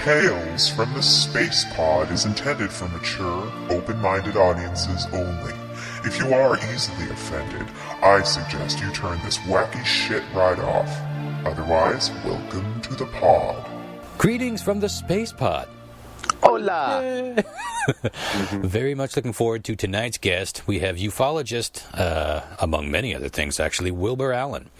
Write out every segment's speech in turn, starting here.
Tales from the Spacepod is intended for mature, open-minded audiences only. If you are easily offended, I suggest you turn this wacky shit right off. Otherwise, welcome to the pod. Greetings from the Spacepod. Hola! Very much looking forward to tonight's guest. We have ufologist, among many other things actually, Wilbur Allen,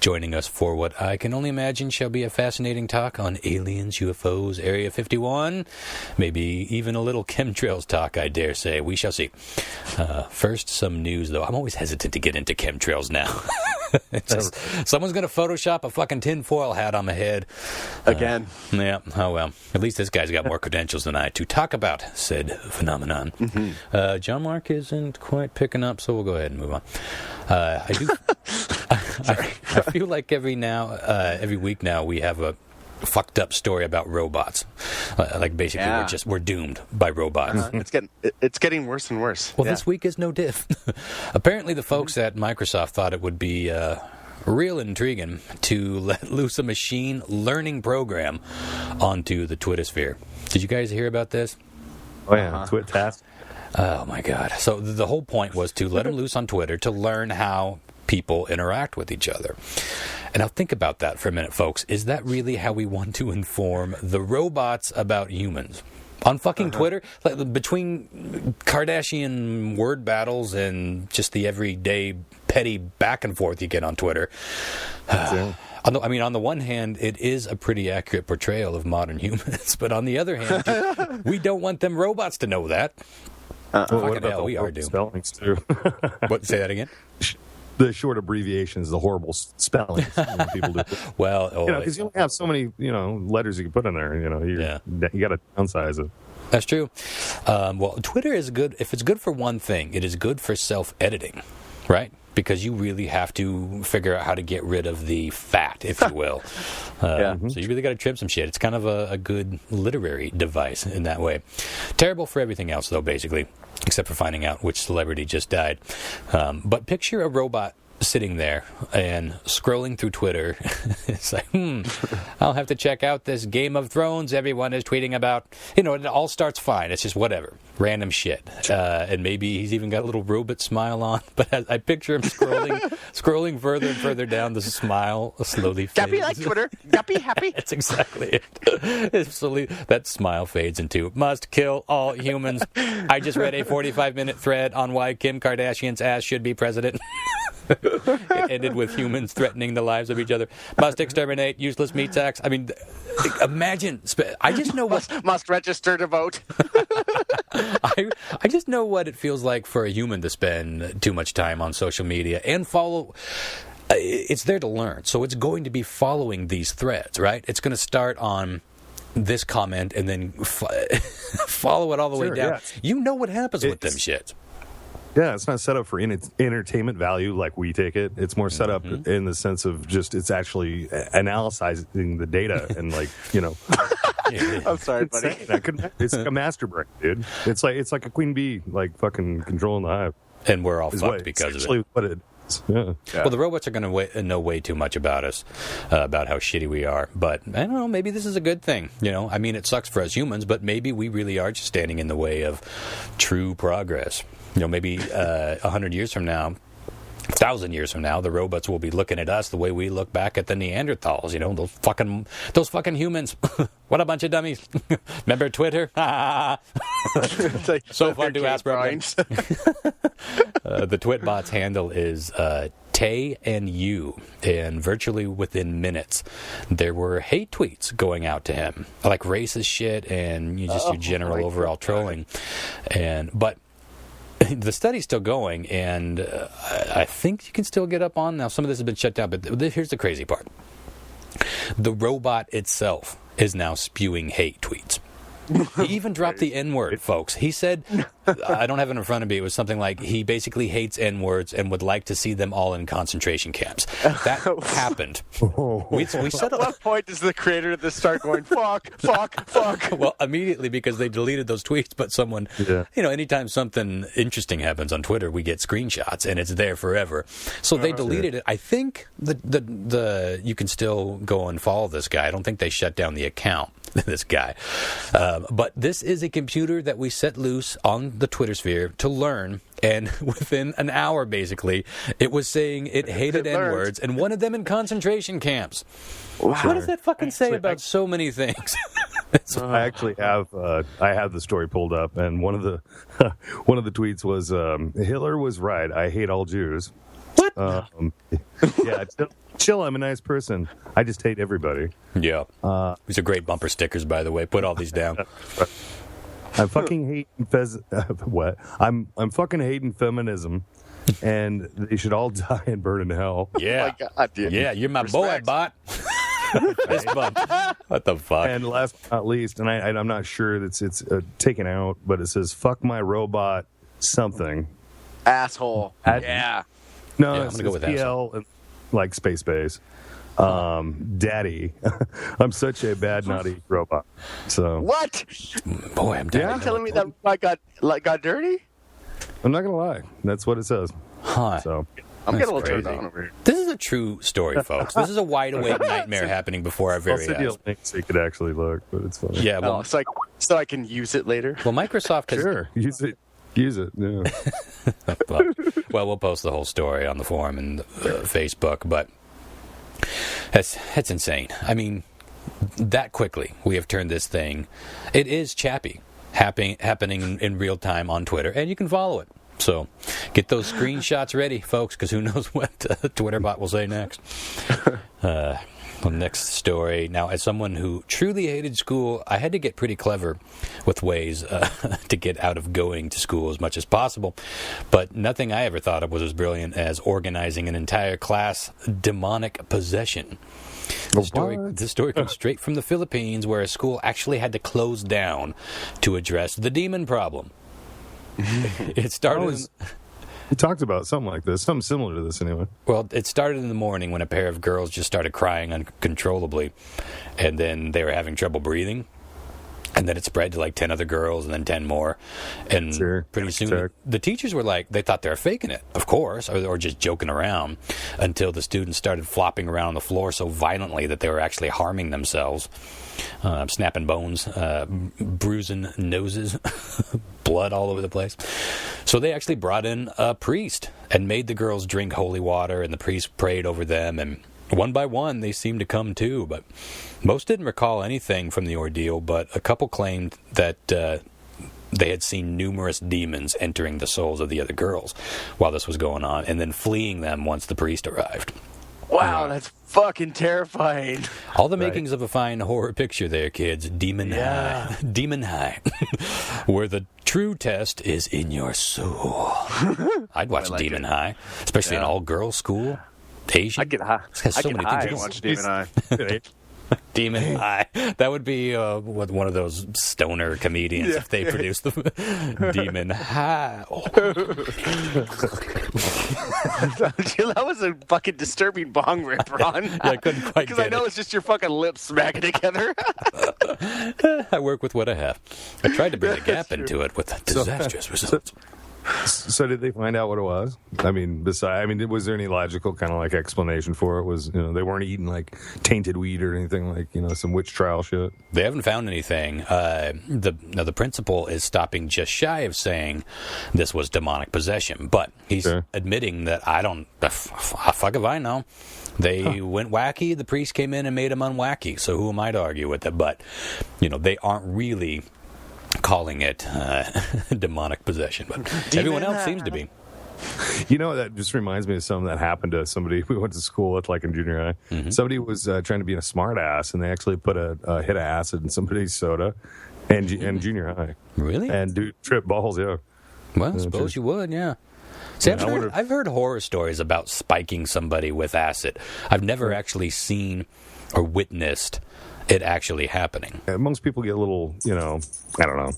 joining us for what I can only imagine shall be a fascinating talk on aliens, UFOs, Area 51, maybe even a little chemtrails talk, I dare say. We shall see. First, some news, though. I'm always hesitant to get into chemtrails now. It's just, someone's going to Photoshop a fucking tinfoil hat on my head. Again. Yeah, oh well. At least this guy's got more credentials than I to talk about said phenomenon. Mm-hmm. John Mark isn't quite picking up, so we'll go ahead and move on. I feel like every week now we have a fucked up story about robots. Like basically we're doomed by robots. It's getting worse and worse. Well, this week is no diff. Apparently the folks at Microsoft thought it would be real intriguing to let loose a machine learning program onto the Twittersphere. Did you guys hear about this? Oh yeah, Twit-tastic. Oh my god. So the whole point was to let them loose on Twitter to learn how people interact with each other. And now think about that for a minute, folks. Is that really how we want to inform the robots about humans? On fucking Twitter? Like, between Kardashian word battles and just the everyday petty back and forth you get on Twitter. On the one hand, it is a pretty accurate portrayal of modern humans. But on the other hand, we don't want them robots to know that. What about the we are doomed. spellings, too? What? Say that again? The short abbreviations, the horrible spellings people do. Well, because you only have so many, letters you can put in there. You got to downsize it. That's true. Well, Twitter is good. If it's good for one thing, it is good for self-editing, right? Because you really have to figure out how to get rid of the fat, if you will. So you really got to trim some shit. It's kind of a good literary device in that way. Terrible for everything else, though, basically, except for finding out which celebrity just died. But picture a robot sitting there and scrolling through Twitter. It's like, I'll have to check out this Game of Thrones everyone is tweeting about. It all starts fine. It's just whatever. Random shit. And maybe he's even got a little robot smile on. But as I picture him scrolling further and further down, the smile slowly fades. Guppy like Twitter. Guppy happy. That's exactly it. Slowly, that smile fades into, must kill all humans. I just read a 45-minute thread on why Kim Kardashian's ass should be president. It ended with humans threatening the lives of each other. Must exterminate useless meat sacks. I mean, imagine. I just know what must register to vote. I just know what it feels like for a human to spend too much time on social media and follow. It's there to learn, so it's going to be following these threads, right? It's going to start on this comment and then follow it all the way down. Yeah. You know what happens with them shits. Yeah, it's not set up for entertainment value like we take it. It's more set up in the sense of just it's actually analyzing the data and I'm sorry, buddy. It's like a master brain, dude. It's like a queen bee, like fucking controlling the hive. And we're all fucked because of it. What it is. Yeah. Well, the robots are going to know way too much about us, about how shitty we are. But I don't know, maybe this is a good thing. I mean, it sucks for us humans, but maybe we really are just standing in the way of true progress. Maybe 100 years from now, 1,000 years from now, the robots will be looking at us the way we look back at the Neanderthals. Those fucking humans. What a bunch of dummies. Remember Twitter? So fun to ask problems. The Twitbot's handle is Tay and You, and virtually within minutes, there were hate tweets going out to him, like racist shit and your general overall trolling, but. The study's still going, and I think you can still get up on. Now, some of this has been shut down, but here's the crazy part. The robot itself is now spewing hate tweets. He even dropped the N-word, folks. He said, I don't have it in front of me, it was something like he basically hates N-words and would like to see them all in concentration camps. That happened. We said At what point does the creator of this start going, fuck? Well, immediately, because they deleted those tweets, but someone, anytime something interesting happens on Twitter, we get screenshots, and it's there forever. So they deleted it. I think the you can still go and follow this guy. I don't think they shut down the account, this guy. But this is a computer that we set loose on the Twitter sphere to learn, and within an hour, basically, it was saying it hated N-words and wanted them in concentration camps. Wow. What does that fucking say about so many things? I actually have I have the story pulled up, and one of the tweets was Hitler was right. I hate all Jews. What? Yeah, chill. I'm a nice person. I just hate everybody. Yeah. These are great bumper stickers, by the way. Put all these down. I'm fucking hating what? I'm fucking hating feminism, and they should all die and burn in hell. Yeah. Oh my God, dude. Yeah, you're my Respect. boy, bot. Fist bump. What the fuck? And last but not least, and I'm not sure that it's taken out, but it says "fuck my robot" something. Asshole. No, Yeah, I'm it's gonna go with PL, and, like space base. Daddy, I'm such a bad naughty robot. So What? Boy, I'm You're telling me that I got dirty? I'm not gonna lie. That's what it says. Huh. So I'm getting a little crazy. turned on over here. This is a true story, folks. This is a wide awake nightmare happening before our I'll very send you eyes. a link so you could actually look, but it's funny. Yeah, well, So I can use it later. well, Microsoft has. Sure, use it. Yeah. Well, we'll post the whole story on the forum and Facebook, but that's insane. I mean, that quickly we have turned this thing. It is Chappie happening in real time on Twitter, and you can follow it. So get those screenshots ready, folks, because who knows what Twitterbot will say next. The next story. Now, as someone who truly hated school, I had to get pretty clever with ways to get out of going to school as much as possible. But nothing I ever thought of was as brilliant as organizing an entire class demonic possession. This story comes straight from the Philippines, where a school actually had to close down to address the demon problem. It started... We talked about something like this, something similar to this anyway. Well, it started in the morning when a pair of girls just started crying uncontrollably, and then they were having trouble breathing, and then it spread to like 10 other girls, and then 10 more, and pretty soon the teachers were like, they thought they were faking it, of course, or just joking around, until the students started flopping around on the floor so violently that they were actually harming themselves, snapping bones, bruising noses, blood all over the place. So they actually brought in a priest and made the girls drink holy water, and the priest prayed over them, and one by one they seemed to come to, but most didn't recall anything from the ordeal, but a couple claimed that they had seen numerous demons entering the souls of the other girls while this was going on, and then fleeing them once the priest arrived. Wow, that's fucking terrifying. All the makings of a fine horror picture there, kids. Demon High. Demon High. Where the true test is in your soul. I'd watch Demon High, especially an all-girls school. Asian. I get high. It has so I many get high things. and watch Demon High. Demon High. That would be one of those stoner comedians if they produced the Demon High. Oh. That was a fucking disturbing bong rip, Ron. Yeah, I couldn't quite Because I know it's just your fucking lips smacking together. I work with what I have. I tried to bring a gap into it with disastrous results. So did they find out what it was? I mean, was there any logical kind of like explanation for it? Was, they weren't eating like tainted weed or anything like, some witch trial shit? They haven't found anything. The principal is stopping just shy of saying this was demonic possession, but he's admitting that fuck if I know. They went wacky. The priest came in and made them unwacky. So who am I to argue with it? But, they aren't really calling it demonic possession, but everyone else seems to be. That just reminds me of something that happened to somebody. We went to school at in junior high. Mm-hmm. Somebody was trying to be a smart ass, and they actually put a hit of acid in somebody's soda and junior high. Really? And dude tripped balls, yeah. Well, I suppose you would, yeah. See, I've heard horror stories about spiking somebody with acid. I've never actually seen or witnessed it actually happening. Most people get a little, I don't know.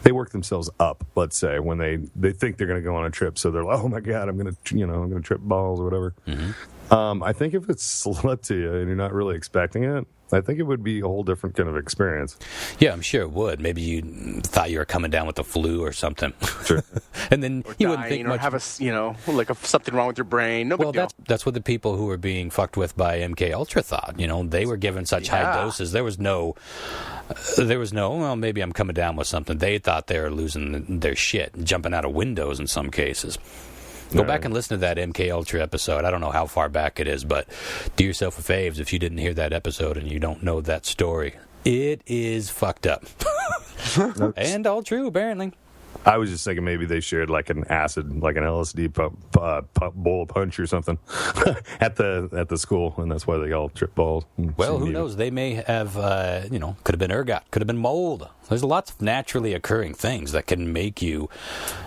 They work themselves up, let's say, when they think they're going to go on a trip. So they're like, oh my God, I'm going to trip balls or whatever. Mm-hmm. I think if it's slipped to you and you're not really expecting it, I think it would be a whole different kind of experience. Yeah, I'm sure it would. Maybe you thought you were coming down with the flu or something. Sure. And then Or you wouldn't think or much. have something wrong with your brain. No big Well, deal. that's what the people who were being fucked with by MK Ultra thought. They were given such high doses. There was no, well, maybe I'm coming down with something. They thought they were losing their shit, jumping out of windows in some cases. Go back and listen to that MK Ultra episode. I don't know how far back it is, but do yourself a favor if you didn't hear that episode and you don't know that story. It is fucked up. And all true, apparently. I was just thinking maybe they shared like an acid, like an LSD bowl of punch or something at the school, and that's why they all trip balls. Well, who knows? They may have, could have been ergot, could have been mold. There's lots of naturally occurring things that can make you,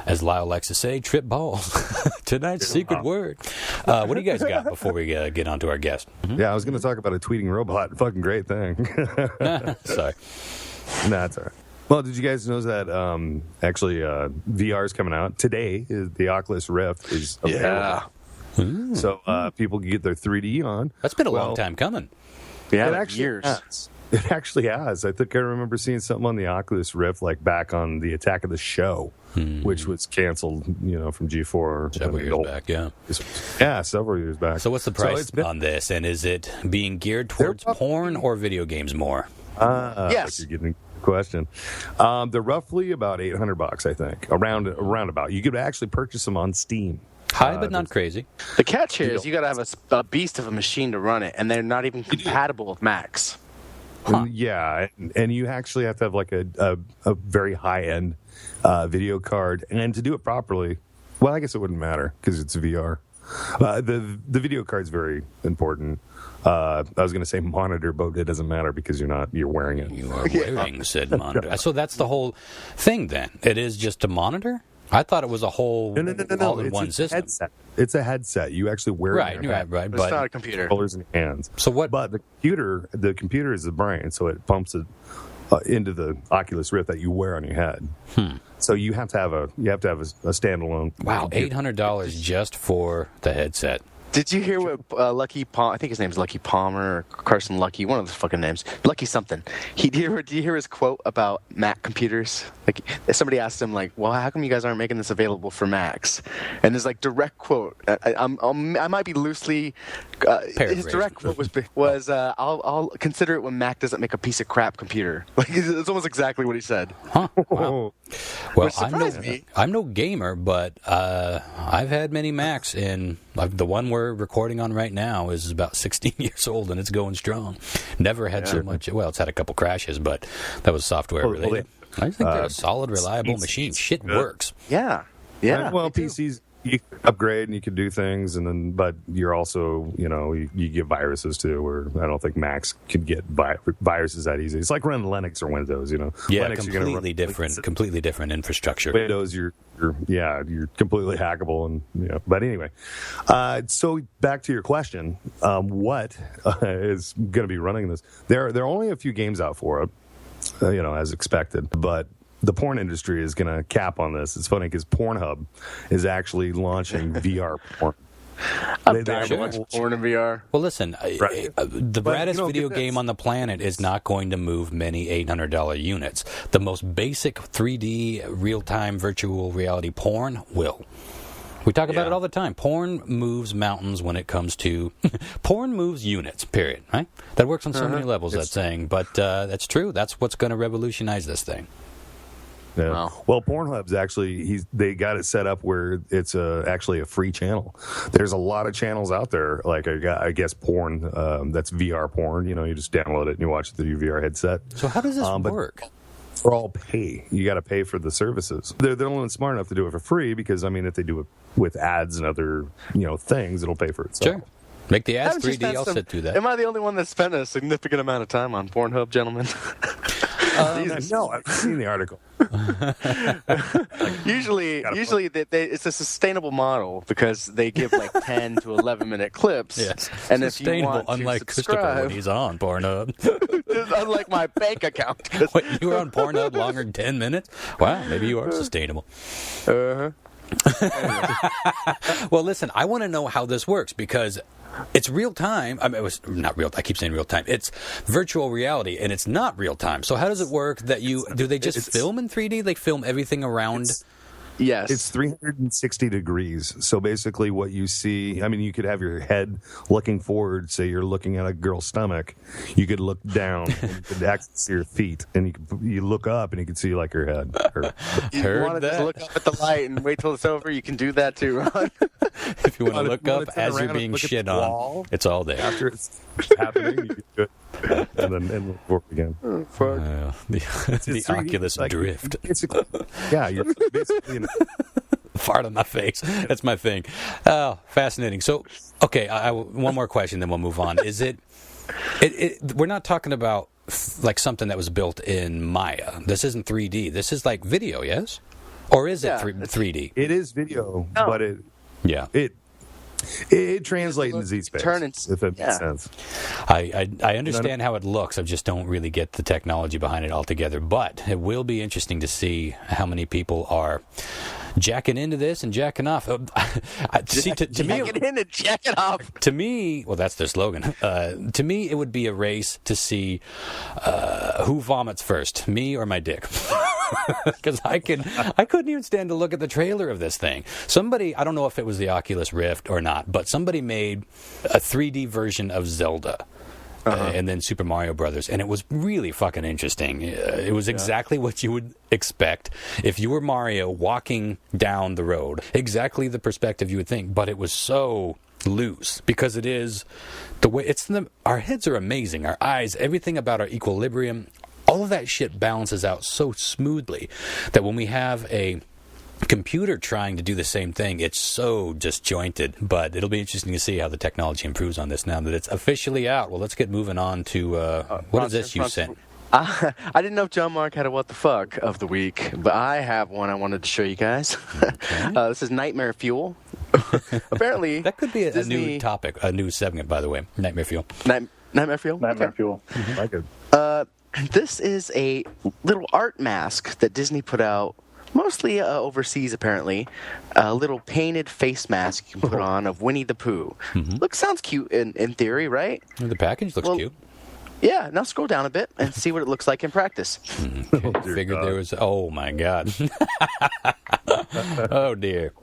as Lyle likes to say, trip balls. Tonight's secret word. What do you guys got before we get on to our guest? Mm-hmm. Yeah, I was going to talk about a tweeting robot. Fucking great thing. Sorry. Nah, it's all right. Well, did you guys know that actually VR is coming out today? The Oculus Rift is available. Yeah. So people can get their 3D on. That's been a long time coming. Yeah, It actually years. has. It actually has. I think I remember seeing something on the Oculus Rift like back on the Attack of the Show, which was canceled, from G4 Several years back, yeah. Yeah, several years back. So what's the price on this? And is it being geared towards porn or video games more? Yes. You're getting the question. They're roughly about $800, I think, around about. You could actually purchase them on Steam. High, but not crazy. The catch here is you got to have a beast of a machine to run it, and they're not even compatible with Macs. Yeah, and you actually have to have like a very high-end video card. And to do it properly, well, I guess it wouldn't matter because it's VR. The video card's very important. I was going to say monitor, but it doesn't matter because you're wearing it. You are wearing said monitor. So that's the whole thing then. It is just a monitor? I thought it was a whole all-in-one system. Headset. It's a headset. You actually wear it in your head. It's not a computer. Controllers in your hands. So what? But the computer is the brain, so it pumps it into the Oculus Rift that you wear on your head. So you have to have a standalone. Wow, $800 just for the headset. Did you hear what Lucky Palmer, I think his name's Lucky Palmer or Carson Lucky, one of those fucking names, Lucky something. Did you hear his quote about Mac computers? Like somebody asked him, like, well, how come you guys aren't making this available for Macs? And his like direct quote, I might be loosely, his direct quote was I'll consider it when Mac doesn't make a piece of crap computer. Like it's almost exactly what he said. Huh? Wow. Well, Which surprised me. I'm no gamer, but I've had many Macs, and the one we're recording on right now is about 16 years old, and it's going strong. Never had so much. Well, it's had a couple crashes, but that was software related. I think they're a solid, reliable machine. Shit works. Yeah. Well, PCs you can upgrade and you can do things, but you're also you get viruses too. Where I don't think Macs can get viruses that easy. It's like running Linux or Windows. Yeah, Linux, completely different infrastructure. Windows, you're completely hackable, and But anyway, so back to your question, what is going to be running this? There are only a few games out for it, as expected, but the porn industry is going to cap on this. It's funny because Pornhub is actually launching VR porn. I'm dying to watch porn in VR. Well, listen, the baddest video game on the planet is not going to move many $800 units. The most basic 3D real-time virtual reality porn will. We talk about it all the time. Porn moves mountains when it comes to... porn moves units, period, right? That works on so many levels, that saying. But that's true. That's what's going to revolutionize this thing. Yeah. Wow. Well, Pornhub's actually they got it set up where it's actually a free channel. There's a lot of channels out there, like I guess porn that's VR porn. You just download it and you watch it through your VR headset. So how does this work? For all pay, you got to pay for the services. They're only smart enough to do it for free because if they do it with ads and other things, it'll pay for itself. Sure. Make the ads 3D. I'll sit through that. Am I the only one that spent a significant amount of time on Pornhub, gentlemen? No, I've seen the article. Usually it's a sustainable model because they give like 10 to 11 minute clips. Yes. And Sustainable, if you want unlike to Christopher when subscribe, he's on Pornhub. unlike my bank account. Wait, you were on Pornhub longer than 10 minutes? Wow, maybe you are sustainable. Uh-huh. Well, listen, I want to know how this works because it's real time. I mean, it was not real. I keep saying real time. It's virtual reality, and it's not real time. So how does it work that do they just film in 3D? They film everything around? Yes. It's 360 degrees. So basically what you see, I mean, you could have your head looking forward, say you're looking at a girl's stomach. You could look down and you could access your feet. And you look up and you can see like her head. You want to just look up at the light and wait till it's over? You can do that too, Ron. If you want to look up as you're being shit on, it's all there. After it's happening, you can do it. And then look forward again. The Oculus Drift. Basically, yeah, you're basically fart on my face. That's my thing. Oh, fascinating. So, okay, one more question, then we'll move on. Is it we're not talking about like something that was built in Maya. This isn't 3D. This is like video, yes? Or is it 3D? It is video, but it translates into Z-Space, if it makes sense. I understand how it looks. I just don't really get the technology behind it altogether. But it will be interesting to see how many people are jacking into this and jacking off. To me, jacking in and jacking off. To me, well, that's their slogan. To me, it would be a race to see who vomits first, me or my dick. Because I couldn't even stand to look at the trailer of this thing. Somebody, I don't know if it was the Oculus Rift or not, but somebody made a 3D version of Zelda. And then Super Mario Brothers, and it was really fucking interesting. It was exactly what you would expect if you were Mario walking down the road. Exactly the perspective you would think, but it was so loose because it is the way our heads are amazing, our eyes, everything about our equilibrium, all of that shit balances out so smoothly that when we have a computer trying to do the same thing, it's so disjointed. But it'll be interesting to see how the technology improves on this now that it's officially out. Well, let's get moving on to what is this you sent? I didn't know if John Mark had a what the fuck of the week, but I have one I wanted to show you guys. Okay. This is Nightmare Fuel. Apparently, that could be a new topic, a new segment, by the way. Nightmare Fuel. Nightmare Fuel. Nightmare Fuel. Mm-hmm. I could. This is a little art mask that Disney put out. Mostly overseas, apparently. A little painted face mask you can put on of Winnie the Pooh. Mm-hmm. Sounds cute in theory, right? The package looks cute. Yeah, now scroll down a bit and see what it looks like in practice. Okay. Figured there was... Oh, my God. Oh, dear.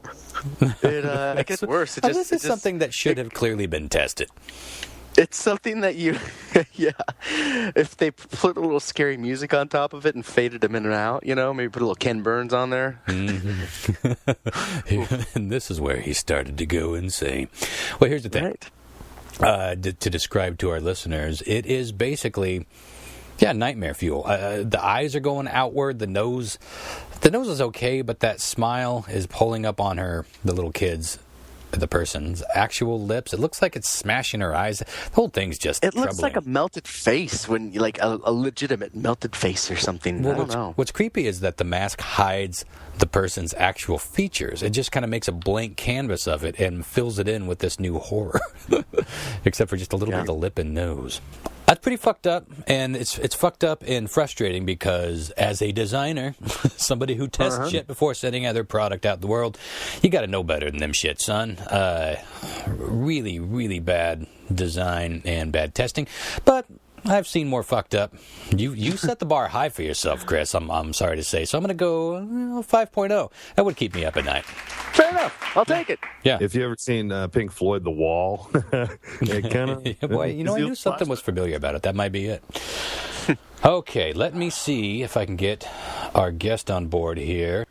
It gets worse. This is something that should have clearly been tested. It's something that you, if they put a little scary music on top of it and faded them in and out, maybe put a little Ken Burns on there. Mm-hmm. And this is where he started to go insane. Well, here's the thing. Right. To describe to our listeners, it is basically, nightmare fuel. The eyes are going outward. The nose is okay, but that smile is pulling up on the little kids. The person's actual lips. It looks like it's smashing her eyes. The whole thing's just troubling. Looks like a melted face when like a legitimate melted face or something. Well, I don't know. What's creepy is that the mask hides the person's actual features. It just kind of makes a blank canvas of it and fills it in with this new horror. Except for just a little bit of the lip and nose. That's pretty fucked up, and it's fucked up and frustrating because as a designer, somebody who tests shit before sending their product out in the world, you got to know better than them shit, son. Really, really bad design and bad testing, but I've seen more fucked up. You set the bar high for yourself, Chris. I'm sorry to say, so I'm going to go 5.0. That would keep me up at night. Fair enough. I'll take it. Yeah. If you ever seen Pink Floyd, The Wall, it kind of. Yeah, boy, I knew something was familiar about it. That might be it. Okay, let me see if I can get our guest on board here.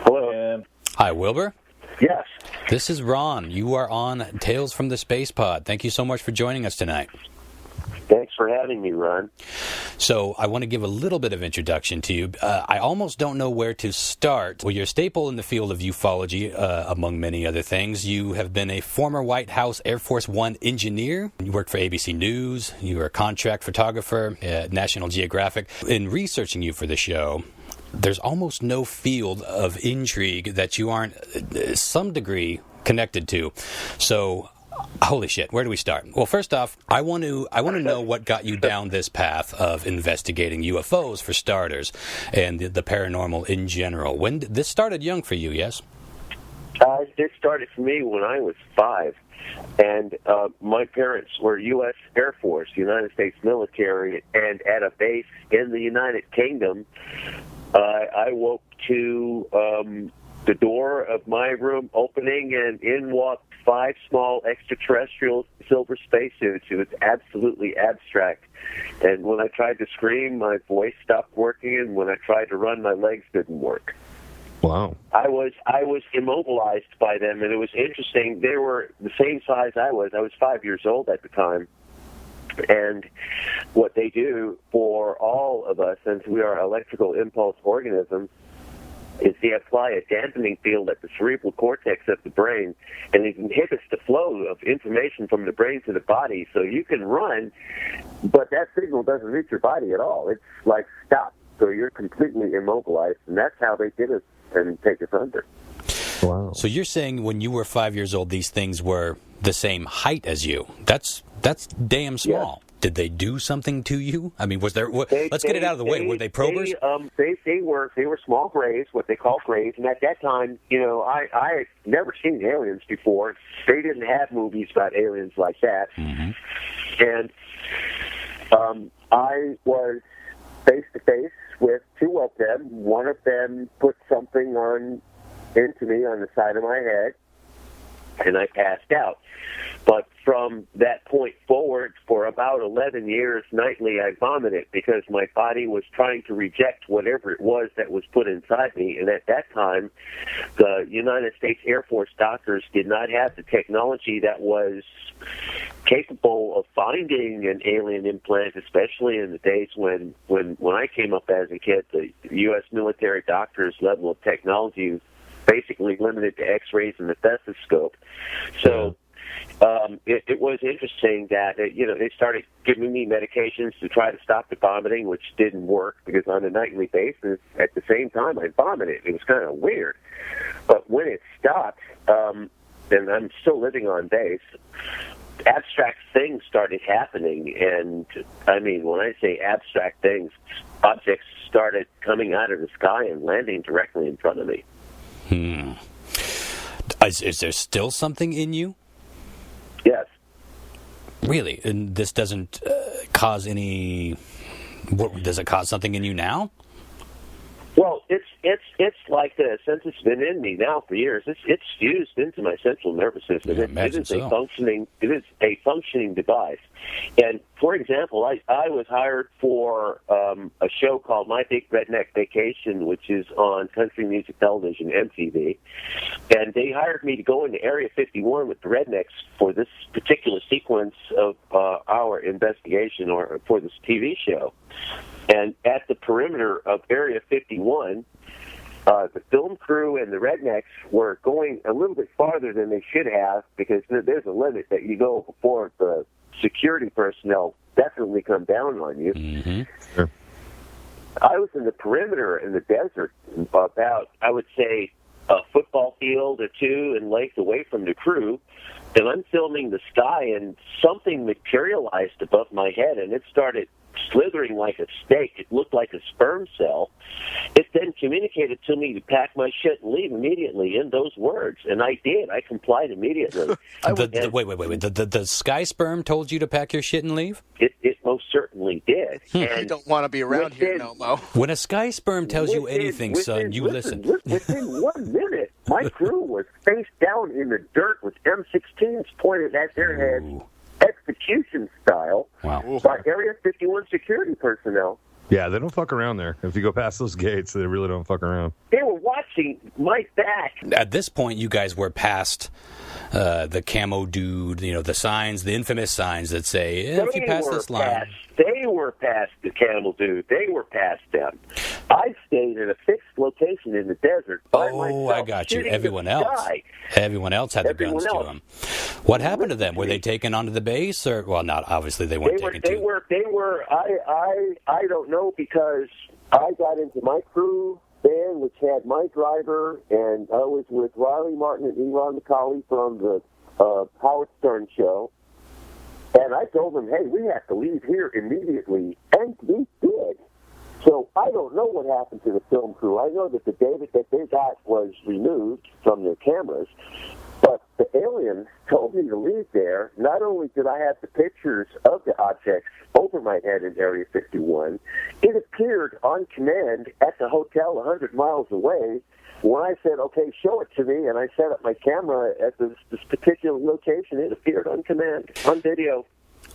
Hello. Hi, Wilbur. Yes. This is Ron. You are on Tales from the Spacepod. Thank you so much for joining us tonight. Thanks for having me, Ron. So I want to give a little bit of introduction to you. I almost don't know where to start. Well, you're a staple in the field of ufology, among many other things. You have been a former White House Air Force One engineer. You worked for ABC News. You were a contract photographer at National Geographic. In researching you for the show, there's almost no field of intrigue that you aren't, some degree, connected to. So, holy shit, where do we start? Well, first off, I want to know what got you down this path of investigating UFOs, for starters, and the paranormal in general. When this started young for you, yes? It started for me when I was 5, and my parents were U.S. Air Force, United States military, and at a base in the United Kingdom, I woke to the door of my room opening, and in walked 5 small extraterrestrial silver spacesuits. It was absolutely abstract. And when I tried to scream, my voice stopped working, and when I tried to run, my legs didn't work. Wow. I was immobilized by them, and it was interesting. They were the same size I was. I was 5 years old at the time. And what they do for all of us, since we are electrical impulse organisms, is they apply a dampening field at the cerebral cortex of the brain, and it inhibits the flow of information from the brain to the body. So you can run, but that signal doesn't reach your body at all. It's like stop. So you're completely immobilized, and that's how they did it and take us under. Wow. So you're saying when you were 5 years old, these things were the same height as you. That's damn small. Yeah. Did they do something to you? I mean, was there? Let's get it out of the way. Were they probers? They were small grays, what they call grays, and at that time, I had never seen aliens before. They didn't have movies about aliens like that, and I was face to face with 2 of them. One of them put something into me on the side of my head, and I passed out. But from that point forward, for about 11 years, nightly, I vomited because my body was trying to reject whatever it was that was put inside me. And at that time, the United States Air Force doctors did not have the technology that was capable of finding an alien implant, especially in the days when I came up as a kid. The U.S. military doctors' level of technology was basically limited to X-rays and the stethoscope. So it was interesting that they started giving me medications to try to stop the vomiting, which didn't work because on a nightly basis, at the same time, I vomited. It was kind of weird. But when it stopped, and I'm still living on base, abstract things started happening. And I mean, when I say abstract things, objects started coming out of the sky and landing directly in front of me. Is there still something in you? Yes. Really? And this doesn't cause any... does it cause something in you now? Well, it's like this. Since it's been in me now for years, it's fused into my central nervous system. It is a functioning device. And for example, I was hired for a show called My Big Redneck Vacation, which is on country music television, MTV. And they hired me to go into Area 51 with the Rednecks for this particular sequence of our investigation, or for this TV show. And at the perimeter of Area 51, the film crew and the Rednecks were going a little bit farther than they should have, because there's a limit that you go before the security personnel definitely come down on you. Mm-hmm. Sure. I was in the perimeter in the desert, about, I would say, a football field or 2 in length away from the crew, and I'm filming the sky, and something materialized above my head, and it started slithering like a snake. It looked like a sperm cell. It then communicated to me to pack my shit and leave immediately in those words, and I did. I complied immediately. Wait. The sky sperm told you to pack your shit and leave? It most certainly did. And you don't want to be around here no more. When a sky sperm tells you anything, son, you listen. Within 1 minute, my crew was face down in the dirt with M16s pointed at their heads, execution style, wow, by Area 51 security personnel. Yeah, they don't fuck around there. If you go past those gates, they really don't fuck around. They were watching my back. At this point, you guys were past the camo dude, the signs, the infamous signs that say, if you pass this line. They were past the camel dude. They were past them. I stayed at a fixed location in the desert by myself. I got you. Everyone else had the guns to them. What happened to them? Were they taken onto the base, or not? Obviously, they weren't taken. They were. I don't know, because I got into my crew band, which had my driver, and I was with Riley Martin and Elon McCauley from the Howard Stern show. And I told them, hey, we have to leave here immediately. And we did. So I don't know what happened to the film crew. I know that the data that they got was removed from their cameras. But the aliens told me to leave there. Not only did I have the pictures of the objects over my head in Area 51, it appeared on command at the hotel 100 miles away. When I said, okay, show it to me, and I set up my camera at this particular location, it appeared on command, on video.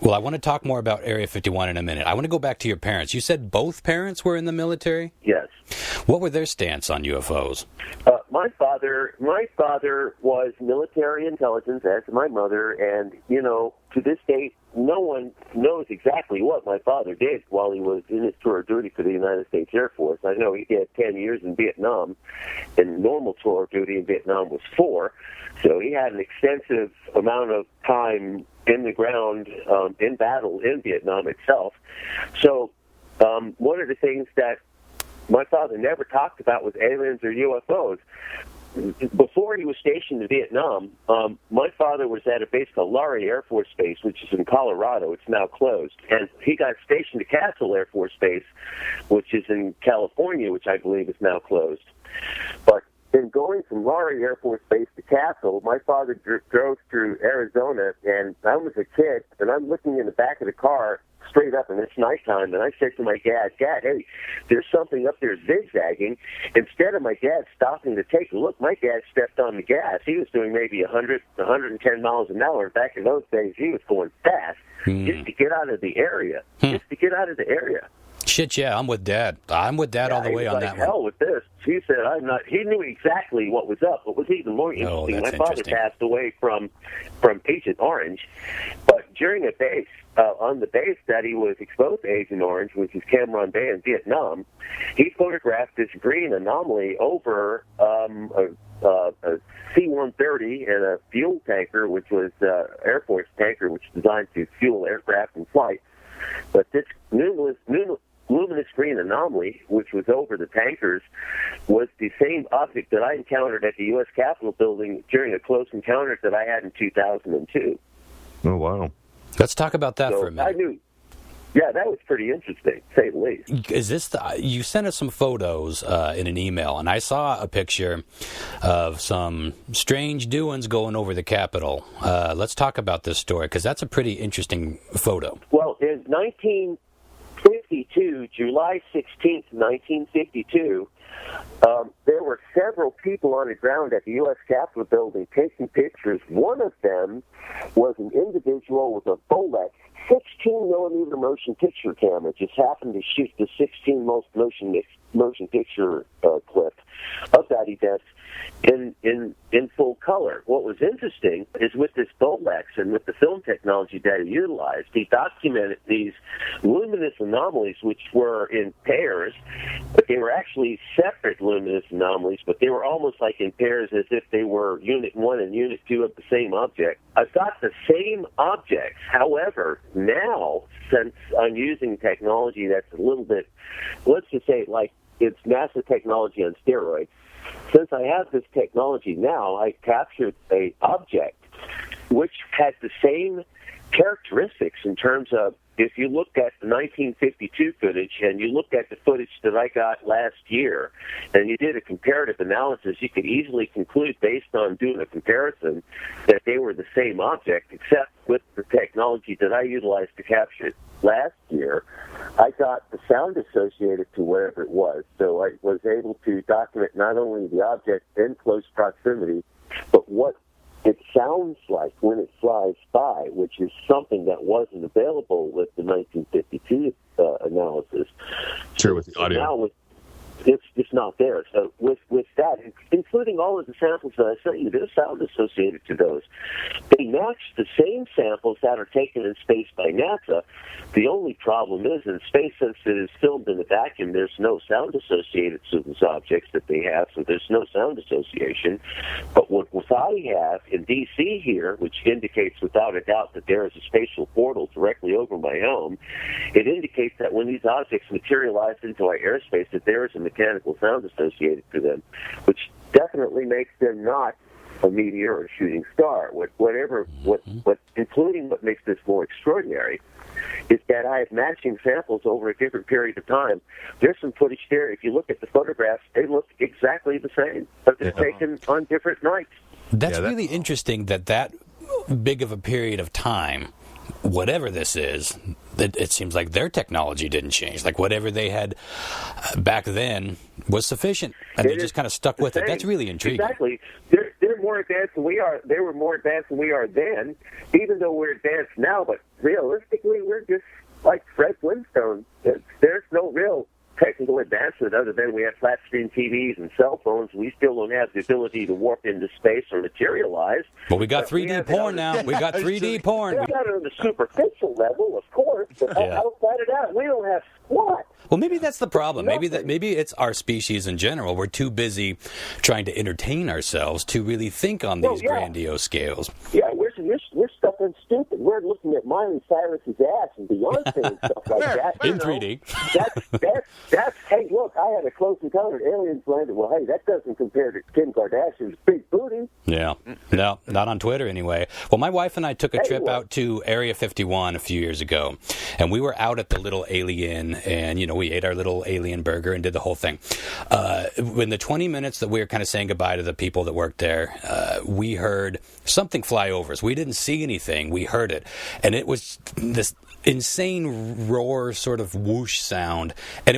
Well, I want to talk more about Area 51 in a minute. I want to go back to your parents. You said both parents were in the military? Yes. What were their stance on UFOs? My father was military intelligence, as my mother, and, to this day, no one knows exactly what my father did while he was in his tour of duty for the United States Air Force. I know he did 10 years in Vietnam, and normal tour of duty in Vietnam was 4, so he had an extensive amount of time in the ground, in battle in Vietnam itself. So one of the things that my father never talked about was aliens or UFOs. Before he was stationed in Vietnam, my father was at a base called Laurie Air Force Base, which is in Colorado. It's now closed. And he got stationed at Castle Air Force Base, which is in California, which I believe is now closed. But in going from Laurie Air Force Base to Castle, my father drove through Arizona, and I was a kid, and I'm looking in the back of the car straight up, and it's nighttime, and I said to my dad, hey, there's something up there zigzagging. Instead of my dad stopping to take a look, my dad stepped on the gas. He was doing maybe 100, 110 miles an hour. Back in those days, he was going fast just to get out of the area, Shit, yeah, I'm with Dad. I'm with Dad all the way on that one. Hell with this. He said, I'm not. He knew exactly what was up. What was even more interesting, my father passed away from Agent Orange, but during a base, on the base that he was exposed to Agent Orange, which is Cam Ranh Bay in Vietnam, he photographed this green anomaly over a C-130 and a fuel tanker, which was Air Force tanker, which is designed to fuel aircraft in flight. But this luminous green anomaly, which was over the tankers, was the same object that I encountered at the U.S. Capitol building during a close encounter that I had in 2002. Oh, wow. Let's talk about that for a minute. I knew. Yeah, that was pretty interesting, to say the least. Is this you sent us some photos in an email, and I saw a picture of some strange doings going over the Capitol. Let's talk about this story, because that's a pretty interesting photo. Well, in 1952, July 16th, 1952, there were several people on the ground at the U.S. Capitol building taking pictures. One of them was an individual with a Bolex 16-millimeter motion picture camera. Just happened to shoot the 16 most motion picture clip of that event in full color. What was interesting is with this Bolex and with the film technology that he utilized, he documented these luminous anomalies, which were in pairs, but they were actually separate luminous anomalies, but they were almost like in pairs, as if they were Unit 1 and Unit 2 of the same object. I've got the same objects. However, now, since I'm using technology that's a little bit, let's just say, like it's NASA technology on steroids, since I have this technology now, I captured an object which had the same characteristics in terms of, if you look at the 1952 footage and you look at the footage that I got last year and you did a comparative analysis, you could easily conclude, based on doing a comparison, that they were the same object, except with the technology that I utilized to capture it last year, I got the sound associated to wherever it was. So I was able to document not only the object in close proximity, but what it sounds like when it flies by, which is something that wasn't available with the 1952 analysis. Sure, with the audio. Now it's not there. So with that, including all of the samples that I sent you, there's sound associated to those. They match the same samples that are taken in space by NASA. The only problem is in space, since it is filmed in a vacuum, there's no sound associated to those objects that they have, so there's no sound association. But what I have in D.C. here, which indicates without a doubt that there is a spatial portal directly over my home, it indicates that when these objects materialize into our airspace, that there is a mechanical sound associated to them, which definitely makes them not a meteor or a shooting star. Including what makes this more extraordinary is that I have matching samples over a different period of time. There's some footage there. If you look at the photographs, they look exactly the same, but they're taken on different nights. That's really interesting that big of a period of time, whatever this is, it seems like their technology didn't change. Like whatever they had back then was sufficient, and they just kind of stuck with it. That's really intriguing. Exactly. They're more advanced than we are. They were more advanced than we are then, even though we're advanced now. But realistically, we're just like Fred Flintstone. There's no real technical advancement other than we have flat screen TVs and cell phones. We still don't have the ability to warp into space or materialize. Well, we got 3D porn now. We got 3D porn. We got it on the superficial level, of course, but outside of that, we don't have squat. Well, maybe that's the problem. Maybe it's our species in general. We're too busy trying to entertain ourselves to really think on these grandiose scales. Yeah, we're stuck on stupid. We're looking at Miley Cyrus's ass and Beyonce and stuff like that. In 3D. That's, hey, look, I had a close encounter. Aliens landed. Well, hey, that doesn't compare to Kim Kardashian's big booty. Yeah. No, not on Twitter anyway. Well, my wife and I took a trip out to Area 51 a few years ago, and we were out at the Little Alien, and, we ate our little alien burger and did the whole thing. In the 20 minutes that we were kind of saying goodbye to the people that worked there, we heard something fly over us. We didn't see anything. We heard it. And it was this insane roar, sort of whoosh sound. And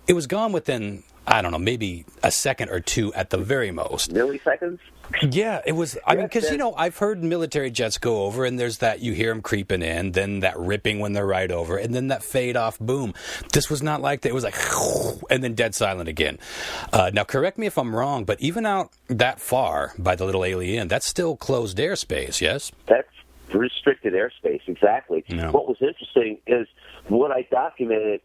it was gone within, I don't know, maybe a second or two at the very most. Milliseconds? Yeah, it was. I mean, because, I've heard military jets go over, and there's that, you hear them creeping in, then that ripping when they're right over, and then that fade off boom. This was not like that. It was like, and then dead silent again. Now, correct me if I'm wrong, but even out that far by the Little Alien, that's still closed airspace, yes? That's restricted airspace, exactly. No. What was interesting is what I documented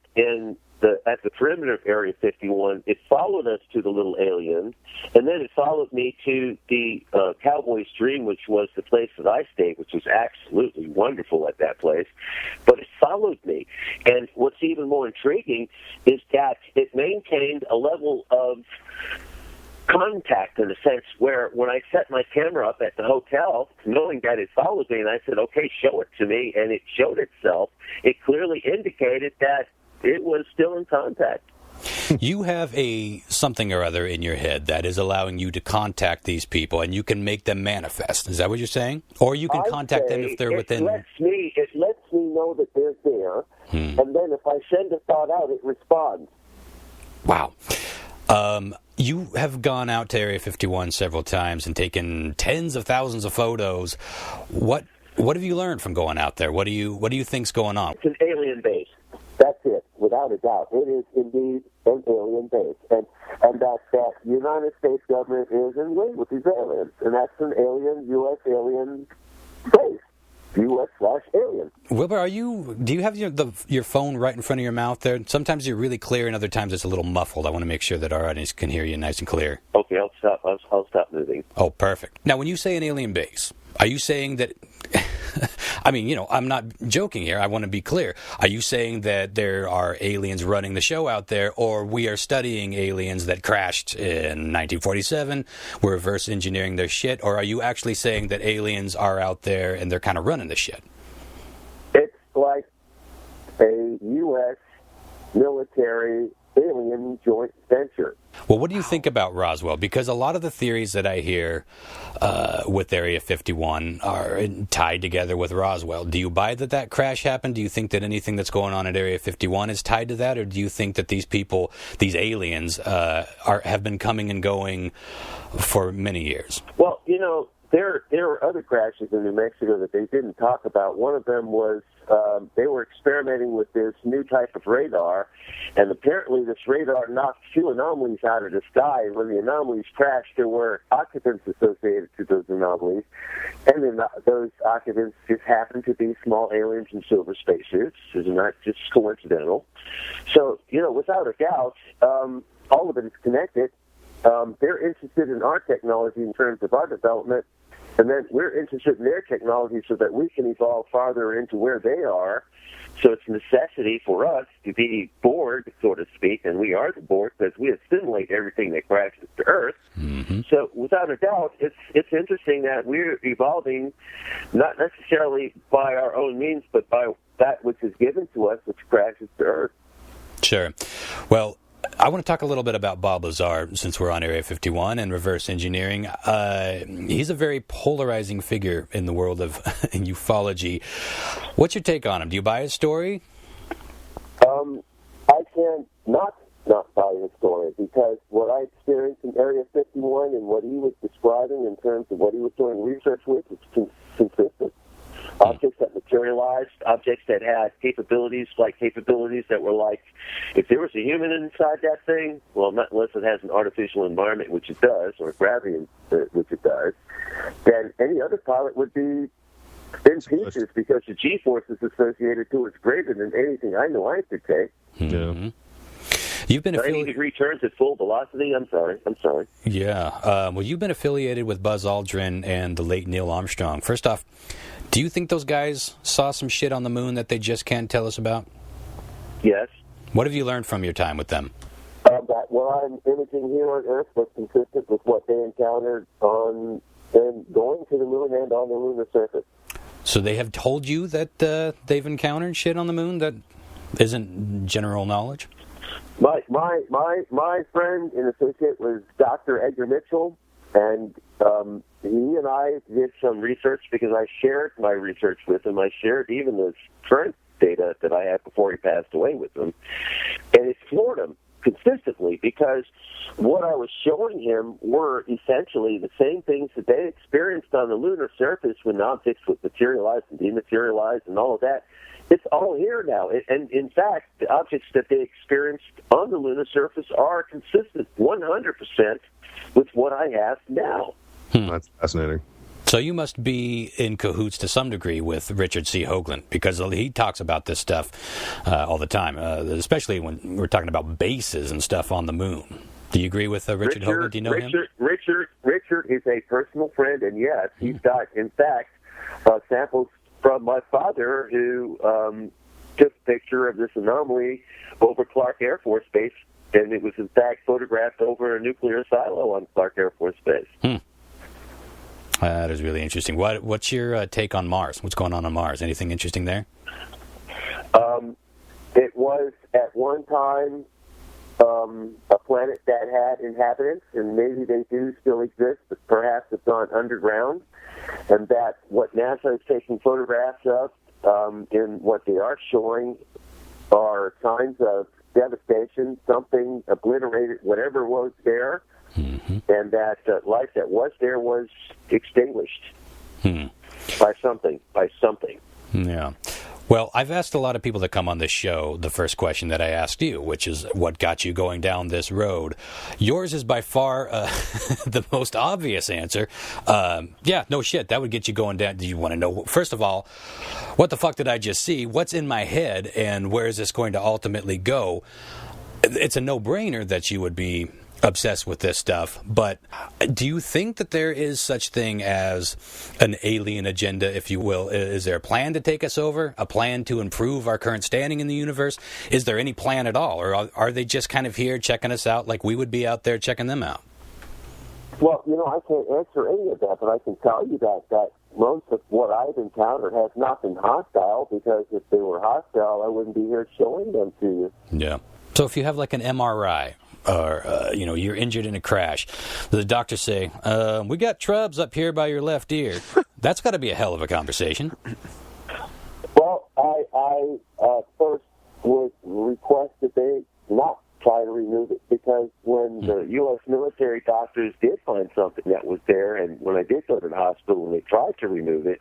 at the perimeter of Area 51, it followed us to the Little Alien, and then it followed me to the Cowboy's Dream, which was the place that I stayed, which was absolutely wonderful at that place. But it followed me. And what's even more intriguing is that it maintained a level of contact, in a sense, where when I set my camera up at the hotel, knowing that it followed me, and I said, okay, show it to me, and it showed itself, it clearly indicated that it was still in contact. You have something or other in your head that is allowing you to contact these people, and you can make them manifest. Is that what you're saying? Or you can contact them if they're within... It lets me know that they're there, and then if I send a thought out, it responds. Wow. You have gone out to Area 51 several times and taken tens of thousands of photos. What have you learned from going out there? What do you think's going on? It's an alien base. That's it, without a doubt. It is indeed an alien base. And that the United States government is in league with these aliens. And that's an U.S. alien base. U.S./alien. Wilbur, do you have your phone right in front of your mouth there? Sometimes you're really clear, and other times it's a little muffled. I want to make sure that our audience can hear you nice and clear. Okay, I'll stop. I'll stop moving. Oh, perfect. Now, when you say an alien base, are you saying that... I mean, I'm not joking here. I want to be clear. Are you saying that there are aliens running the show out there, or we are studying aliens that crashed in 1947, we're reverse engineering their shit, or are you actually saying that aliens are out there and they're kind of running the shit? It's like a U.S. military alien joint venture. Well, what do you think about Roswell? Because a lot of the theories that I hear with Area 51 are tied together with Roswell. Do you buy that crash happened? Do you think that anything that's going on at Area 51 is tied to that? Or do you think that these people, these aliens, have been coming and going for many years? Well, there were other crashes in New Mexico that they didn't talk about. One of them was they were experimenting with this new type of radar, and apparently this radar knocked 2 anomalies out of the sky. And when the anomalies crashed, there were occupants associated to those anomalies, and then those occupants just happened to be small aliens in silver spacesuits. It's not just coincidental. So, without a doubt, all of it is connected. They're interested in our technology in terms of our development, and then we're interested in their technology so that we can evolve farther into where they are. So it's a necessity for us to be bored, so to speak, and we are the board because we assimilate everything that crashes to Earth. Mm-hmm. So without a doubt, it's interesting that we're evolving not necessarily by our own means, but by that which is given to us, which crashes to Earth. Sure. Well, I want to talk a little bit about Bob Lazar, since we're on Area 51 and reverse engineering. He's a very polarizing figure in the world of ufology. What's your take on him? Do you buy his story? I can not buy his story, because what I experienced in Area 51 and what he was describing in terms of what he was doing research with is consistent. Objects that materialized, objects that had capabilities that were like, if there was a human inside that thing, well, not unless it has an artificial environment, which it does, or gravity, which it does, then any other pilot would be in pieces because the G-forces associated to it is greater than anything I know I could take. Mm-hmm. You've been 90-degree turns at full velocity. I'm sorry. Yeah. Well, you've been affiliated with Buzz Aldrin and the late Neil Armstrong. First off, do you think those guys saw some shit on the moon that they just can't tell us about? Yes. What have you learned from your time with them? That what I'm imaging here on Earth was consistent with what they encountered on and going to the moon and on the lunar surface. So they have told you that they've encountered shit on the moon that isn't general knowledge? My friend and associate was Dr. Edgar Mitchell, and he and I did some research because I shared my research with him. I shared even the current data that I had before he passed away with him, and it floored him consistently because what I was showing him were essentially the same things that they experienced on the lunar surface when objects would materialize and dematerialize and all of that. It's all here now. And in fact, the objects that they experienced on the lunar surface are consistent 100% with what I have now. That's fascinating. So you must be in cahoots to some degree with Richard C. Hoagland, because he talks about this stuff all the time, especially when we're talking about bases and stuff on the moon. Do you agree with Richard Hoagland? Do you know him? Richard is a personal friend, and yes, he's got, in fact, samples from my father who took a picture of this anomaly over Clark Air Force Base, and it was in fact photographed over a nuclear silo on Clark Air Force Base. That is really interesting. What's your take on Mars? What's going on Mars? Anything interesting there? It was at one time a planet that had inhabitants, and maybe they do still exist, but perhaps it's gone underground, and that what NASA is taking photographs of in what they are showing are signs of devastation, something obliterated, whatever was there, and that life that was there was extinguished by something. Yeah. Well, I've asked a lot of people that come on this show the first question that I asked you, which is what got you going down this road. Yours is by far the most obvious answer. Yeah, no shit, that would get you going down. Do you want to know, first of all, what the fuck did I just see? What's in my head, and where is this going to ultimately go? It's a no-brainer that you would be obsessed with this stuff, but do you think that there is such thing as an alien agenda, if you will? Is there a plan to take us over? A plan to improve our current standing in the universe? Is there any plan at all? Or are they just kind of here checking us out like we would be out there checking them out? Well, I can't answer any of that, but I can tell you that most of what I've encountered has not been hostile, because if they were hostile, I wouldn't be here showing them to you. Yeah. So if you have like an MRI, or you're injured in a crash, the doctor say, we got trubs up here by your left ear. That's got to be a hell of a conversation. Well, I first would request that they not try to remove it, because when the U.S. military doctors did find something that was there, and when I did go to the hospital and they tried to remove it,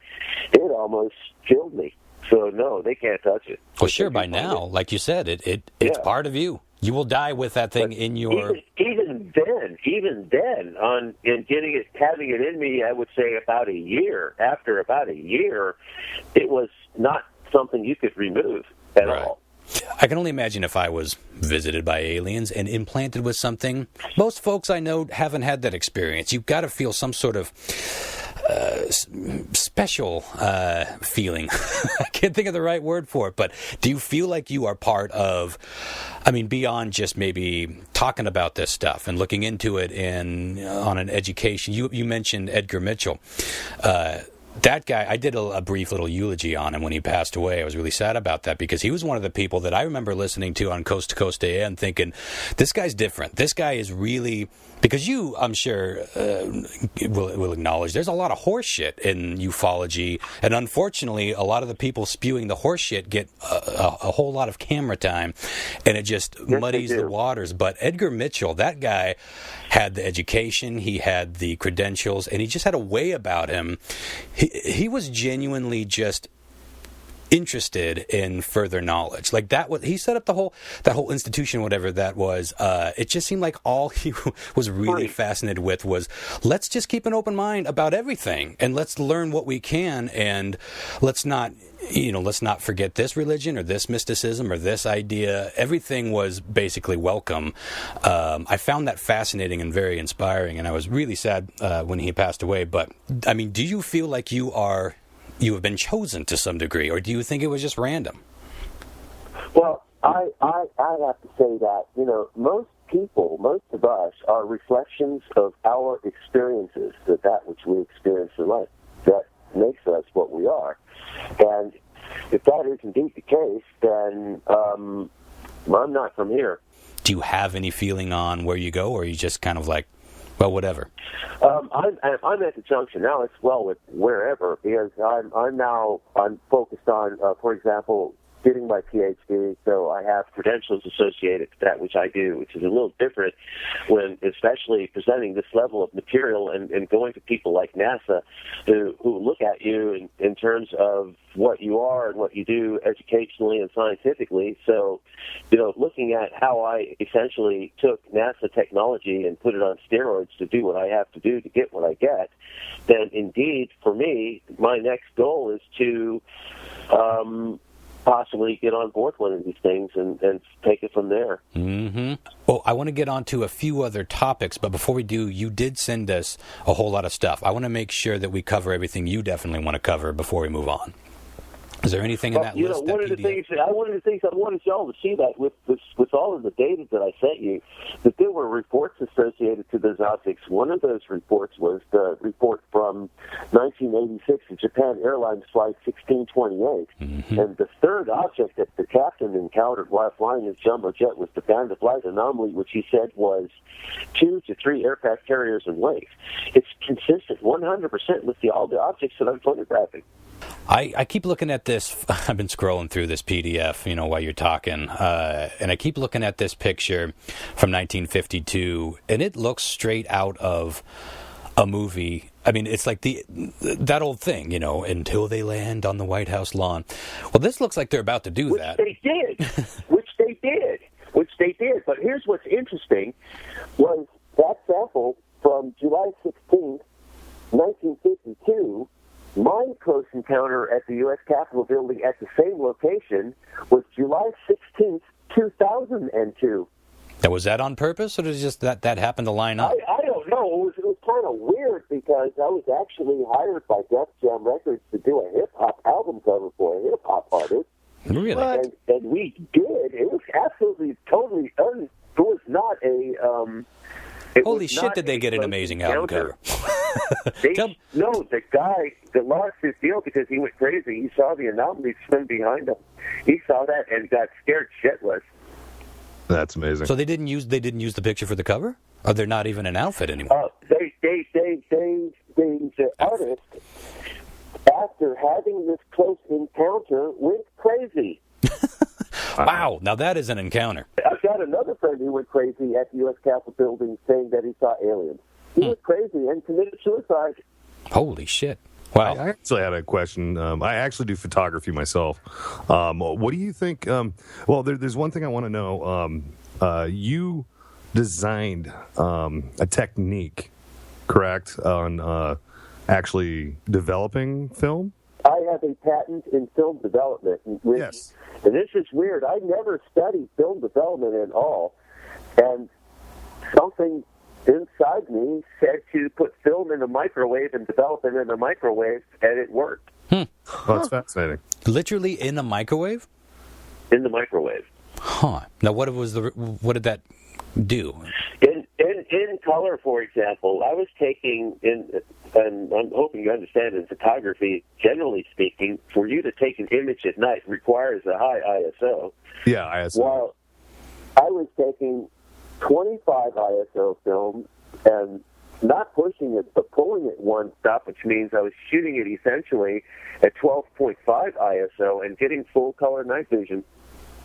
it almost killed me. So no, they can't touch it. Well, sure, by now, like you said, it's part of you. You will die with that thing in your... Even then, having it in me, I would say about a year. After about a year, it was not something you could remove at all. I can only imagine if I was visited by aliens and implanted with something. Most folks I know haven't had that experience. You've got to feel some sort of special feeling. I can't think of the right word for it, but do you feel like you are part of, I mean, beyond just maybe talking about this stuff and looking into it on an education? You mentioned Edgar Mitchell. That guy, I did a brief little eulogy on him when he passed away. I was really sad about that because he was one of the people that I remember listening to on Coast to Coast AM thinking, this guy's different. This guy is really... Because you, I'm sure, will acknowledge there's a lot of horse shit in ufology, and unfortunately, a lot of the people spewing the horse shit get a whole lot of camera time, and it just muddies the waters. But Edgar Mitchell, that guy had the education, he had the credentials, and he just had a way about him. He was genuinely just interested in further knowledge. Like that was, he set up that whole institution, whatever that was. It just seemed like all he was really fascinated with was, let's just keep an open mind about everything and let's learn what we can, and let's not forget this religion or this mysticism or this idea. Everything was basically welcome. I found that fascinating and very inspiring, and I was really sad when he passed away. But I mean, do you feel like you have been chosen to some degree, or do you think it was just random? Well, I have to say that, most of us are reflections of our experiences, that which we experience in life. That makes us what we are. And if that is indeed the case, then I'm not from here. Do you have any feeling on where you go, or are you just kind of like, well, whatever? I'm at the junction now. It's with wherever, because I'm focused on, for example, getting my PhD, so I have credentials associated to that which I do, which is a little different when, especially presenting this level of material and going to people like NASA who look at you in terms of what you are and what you do educationally and scientifically. So, looking at how I essentially took NASA technology and put it on steroids to do what I have to do to get what I get, then indeed, for me, my next goal is to possibly get on board one of these things and take it from there. Mm-hmm. Well, I want to get on to a few other topics, but before we do, you did send us a whole lot of stuff. I want to make sure that we cover everything you definitely want to cover before we move on. Is there anything in that list? One of the things I wanted y'all to see that with all of the data that I sent you, that there were reports associated to those objects. One of those reports was the report from 1986 of Japan Airlines Flight 1628, and the third object that the captain encountered while flying his jumbo jet was the band of light anomaly, which he said was 2 to 3 aircraft carriers in length. It's consistent 100% with all the objects that I'm photographing. I keep looking at this. I've been scrolling through this PDF, while you're talking, and I keep looking at this picture from 1952, and it looks straight out of a movie. I mean, it's like that old thing, until they land on the White House lawn. Well, this looks like they're about to do that. They did. Which they did. But here's what's interesting, was that sample from July 16th, 1952, my close encounter at the U.S. Capitol building at the same location was July 16th, 2002. Now, was that on purpose, or did it just that happened to line up? I don't know. It was kind of weird because I was actually hired by Def Jam Records to do a hip-hop album cover for a hip-hop artist. Really? And we did. It was absolutely, totally, it was not a... Holy shit, did they get an amazing album cover. The guy that lost his deal because he went crazy. He saw the anomaly spin behind him. He saw that and got scared shitless. That's amazing. So they didn't use the picture for the cover? Or they're not even an outfit anymore? The artist, after having this close encounter, went crazy. Wow, now that is an encounter. got another friend who went crazy at the U.S. Capitol building saying that he saw aliens. He was crazy and committed suicide. Holy shit. Wow. I actually had a question. I actually do photography myself. What do you think? Well, there's one thing I want to know. You designed a technique, correct, on actually developing film? I have a patent in film development. Yes. And this is weird. I never studied film development at all. And something inside me said to put film in a microwave and develop it in a microwave, and it worked. Oh, that's fascinating. Literally in a microwave? In the microwave. Huh. Now, what did that do? In color, for example, I was taking and I'm hoping you understand in photography, generally speaking, for you to take an image at night requires a high ISO. Yeah, ISO. While I was taking 25 ISO film and not pushing it, but pulling it one stop, which means I was shooting it essentially at 12.5 ISO and getting full color night vision.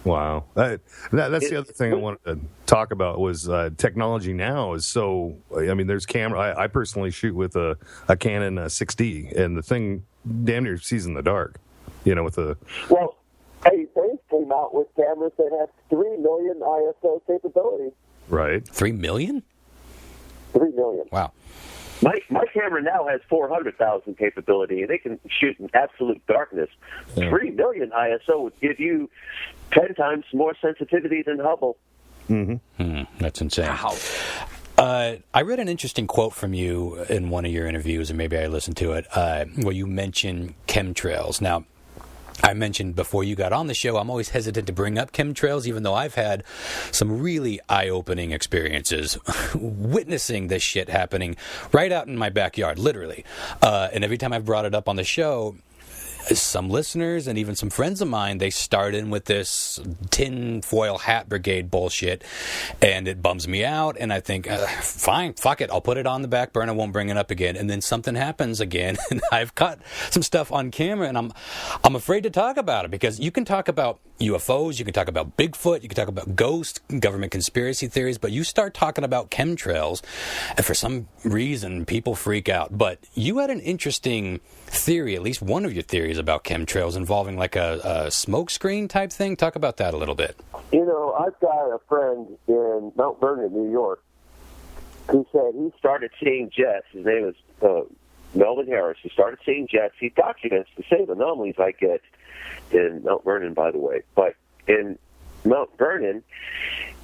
Wow. That's the other thing I wanted to talk about was technology now is so, I mean, there's camera. I personally shoot with a Canon 6D, and the thing damn near sees in the dark, with the... Well, Face came out with cameras that have 3 million ISO capability. Right. 3 million? 3 million. Wow. My camera now has 400,000 capability, and it can shoot in absolute darkness. Yeah. 3 million ISO would give you 10 times more sensitivity than Hubble. Mm-hmm. That's insane. Wow. I read an interesting quote from you in one of your interviews, and maybe I listened to it, where you mentioned chemtrails. Now, I mentioned before you got on the show, I'm always hesitant to bring up chemtrails, even though I've had some really eye-opening experiences witnessing this shit happening right out in my backyard, literally. And every time I've brought it up on the show, some listeners and even some friends of mine, they start in with this tin foil hat brigade bullshit, and it bums me out, and I think, fine, fuck it, I'll put it on the back burner, I won't bring it up again, and then something happens again, and I've caught some stuff on camera, and I'm afraid to talk about it, because you can talk about UFOs, you can talk about Bigfoot, you can talk about ghosts, government conspiracy theories, but you start talking about chemtrails, and for some reason, people freak out. But you had an interesting theory, at least one of your theories about chemtrails involving like a smoke screen type thing. Talk about that a little bit. I've got a friend in Mount Vernon, New York, who said he started seeing jets. His name is Melvin Harris. He started seeing jets. He documents the same anomalies I get in Mount Vernon, by the way. But in Mount Vernon,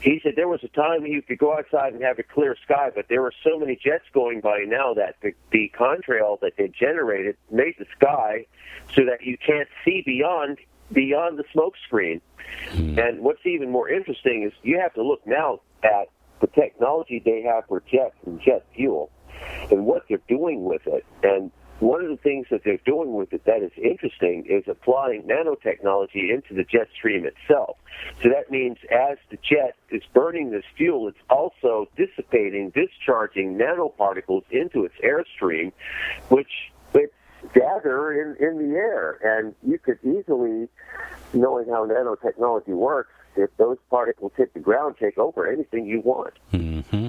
he said there was a time you could go outside and have a clear sky, but there were so many jets going by now that the contrail that they generated made the sky so that you can't see beyond the smoke screen. And what's even more interesting is you have to look now at the technology they have for jets and jet fuel and what they're doing with it. And one of the things that they're doing with it that is interesting is applying nanotechnology into the jet stream itself. So that means as the jet is burning this fuel, it's also discharging nanoparticles into its airstream, which it's gather in the air. And you could easily, knowing how nanotechnology works, if those particles hit the ground, take over anything you want. Mm-hmm.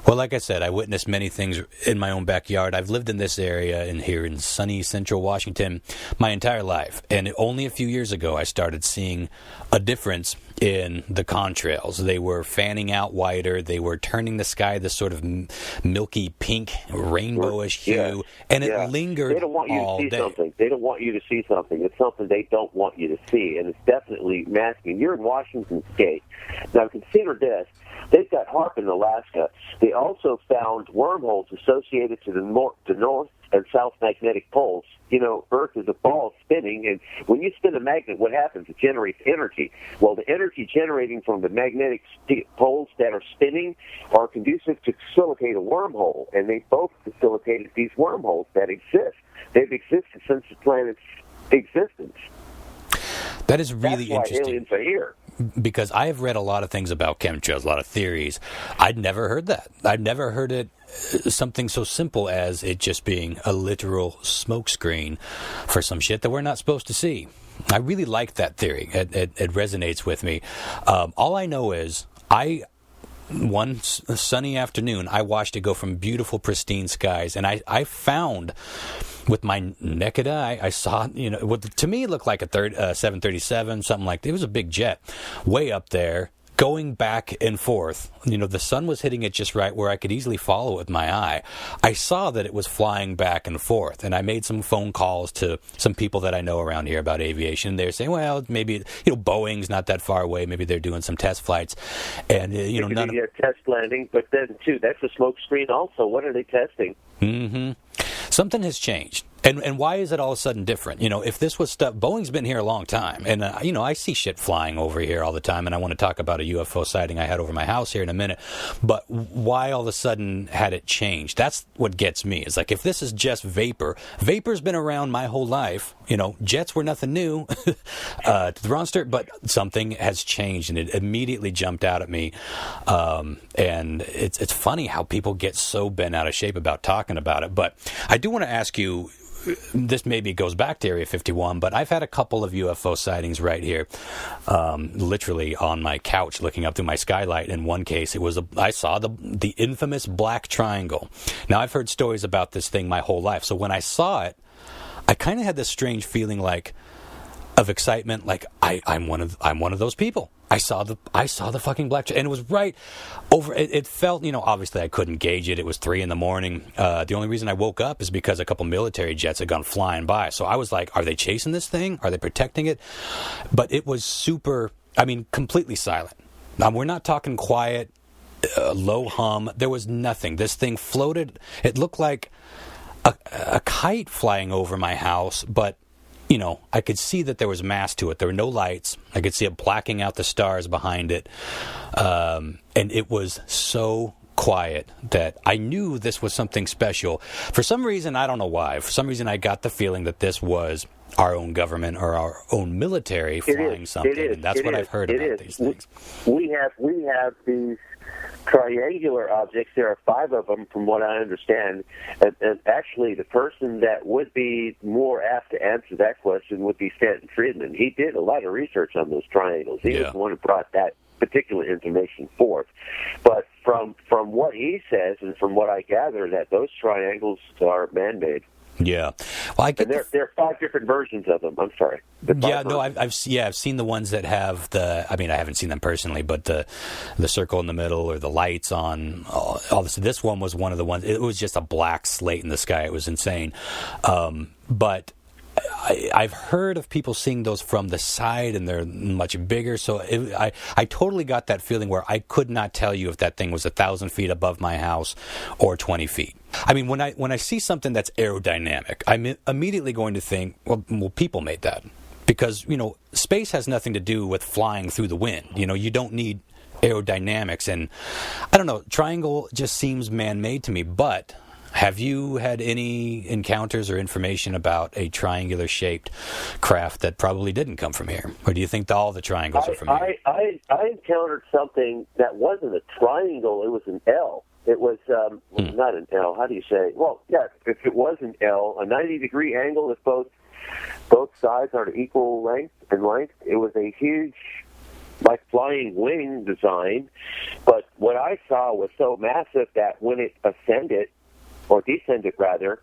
Well, like I said, I witnessed many things in my own backyard. I've lived in this area here in sunny central Washington my entire life. And only a few years ago, I started seeing a difference in the contrails. They were fanning out wider. They were turning the sky this sort of milky pink, rainbowish hue. And it lingered all day. They don't want you to see something. They don't want you to see something. It's something they don't want you to see. And it's definitely masking. You're in Washington State. Now, consider this. They've got HAARP in Alaska. They also found wormholes associated to the north and south magnetic poles. Earth is a ball spinning, and when you spin a magnet, what happens? It generates energy. Well, the energy generating from the magnetic poles that are spinning are conducive to facilitate a wormhole, and they both facilitated these wormholes that exist. They've existed since the planet's existence. That is really That's why interesting. Aliens are here. Because I have read a lot of things about chemtrails, a lot of theories. I'd never heard that. I'd never heard it something so simple as it just being a literal smokescreen for some shit that we're not supposed to see. I really like that theory. It resonates with me. All I know is one sunny afternoon, I watched it go from beautiful, pristine skies, and I found, with my naked eye, I saw, what to me it looked like a 737, something like that. It was a big jet, way up there, going back and forth. The sun was hitting it just right where I could easily follow it with my eye. I saw that it was flying back and forth, and I made some phone calls to some people that I know around here about aviation. They're saying, well, maybe, Boeing's not that far away. Maybe they're doing some test flights. And, none of... test landing, but then, too, that's a smoke screen also. What are they testing? Mm-hmm. Something has changed. And why is it all of a sudden different? If this was stuff, Boeing's been here a long time. And, I see shit flying over here all the time. And I want to talk about a UFO sighting I had over my house here in a minute. But why all of a sudden had it changed? That's what gets me. It's like, if this is just vapor, vapor's been around my whole life. Jets were nothing new to the roster, but something has changed. And it immediately jumped out at me. And it's funny how people get so bent out of shape about talking about it. But I do want to ask you, this maybe goes back to Area 51, but I've had a couple of UFO sightings right here, literally on my couch looking up through my skylight. In one case, I saw the infamous black triangle. Now, I've heard stories about this thing my whole life, so when I saw it, I kind of had this strange feeling of excitement, like I'm one of those people. I saw the fucking black, and it was right over. It felt, obviously I couldn't gauge it. It was 3 a.m. The only reason I woke up is because a couple military jets had gone flying by. So I was like, are they chasing this thing? Are they protecting it? But it was completely silent. Now, we're not talking quiet, low hum. There was nothing. This thing floated. It looked like a kite flying over my house, but I could see that there was mass to it. There were no lights. I could see it blacking out the stars behind it. And it was so quiet that I knew this was something special. For some reason, I don't know why. For some reason, I got the feeling that this was our own government or our own military flying something. And that's what I've heard about these things. We have these triangular objects. There are 5 of them, from what I understand. And actually, the person that would be more apt to answer that question would be Stanton Friedman. He did a lot of research on those triangles. He was the one who brought that particular information forth. But from what he says and from what I gather, that those triangles are man-made. Yeah, well, and there are 5 different versions of them. I'm sorry. Yeah, no, I've seen the ones that have the. I mean, I haven't seen them personally, but the circle in the middle or the lights on all this. This one was one of the ones. It was just a black slate in the sky. It was insane, but. I've heard of people seeing those from the side, and they're much bigger. So I totally got that feeling where I could not tell you if that thing was 1,000 feet above my house or 20 feet. I mean, when I see something that's aerodynamic, I'm immediately going to think, well, people made that. Because, space has nothing to do with flying through the wind. You don't need aerodynamics. And I don't know, triangle just seems man-made to me, but... Have you had any encounters or information about a triangular-shaped craft that probably didn't come from here? Or do you think all the triangles are from here? I encountered something that wasn't a triangle. It was an L. It was not an L. How do you say? Well, yeah, if it was an L, a 90-degree angle if both sides are equal length. It was a huge... like flying wing design. But what I saw was so massive that when it ascended, or descended rather,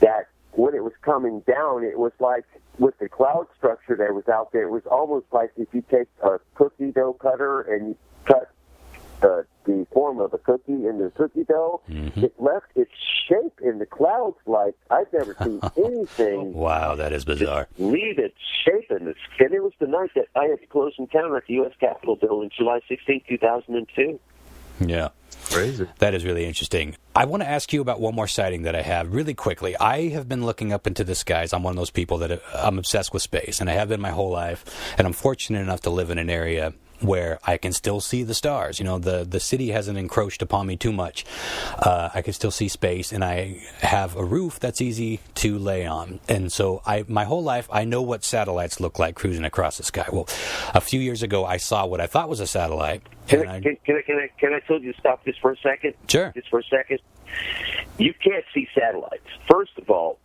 that when it was coming down, it was like, with the cloud structure that was out there, it was almost like if you take a cookie dough cutter and you cut the form of a cookie into the cookie dough, it left its shape in the clouds like I've never seen anything. Wow, that is bizarre. Leave its shape in the skin. And it was the night that I had the close encounter at the U.S. Capitol building, July 16, 2002. Yeah. Crazy. That is really interesting. I want to ask you about one more sighting that I have really quickly. I have been looking up into the skies. I'm one of those people that I'm obsessed with space, and I have been my whole life. And I'm fortunate enough to live in an area where I can still see the stars. The city hasn't encroached upon me too much. I can still see space, and I have a roof that's easy to lay on. And so my whole life, I know what satellites look like cruising across the sky. Well, a few years ago, I saw what I thought was a satellite. Can I tell you to stop just for a second? Sure. Just for a second. You can't see satellites. First of all,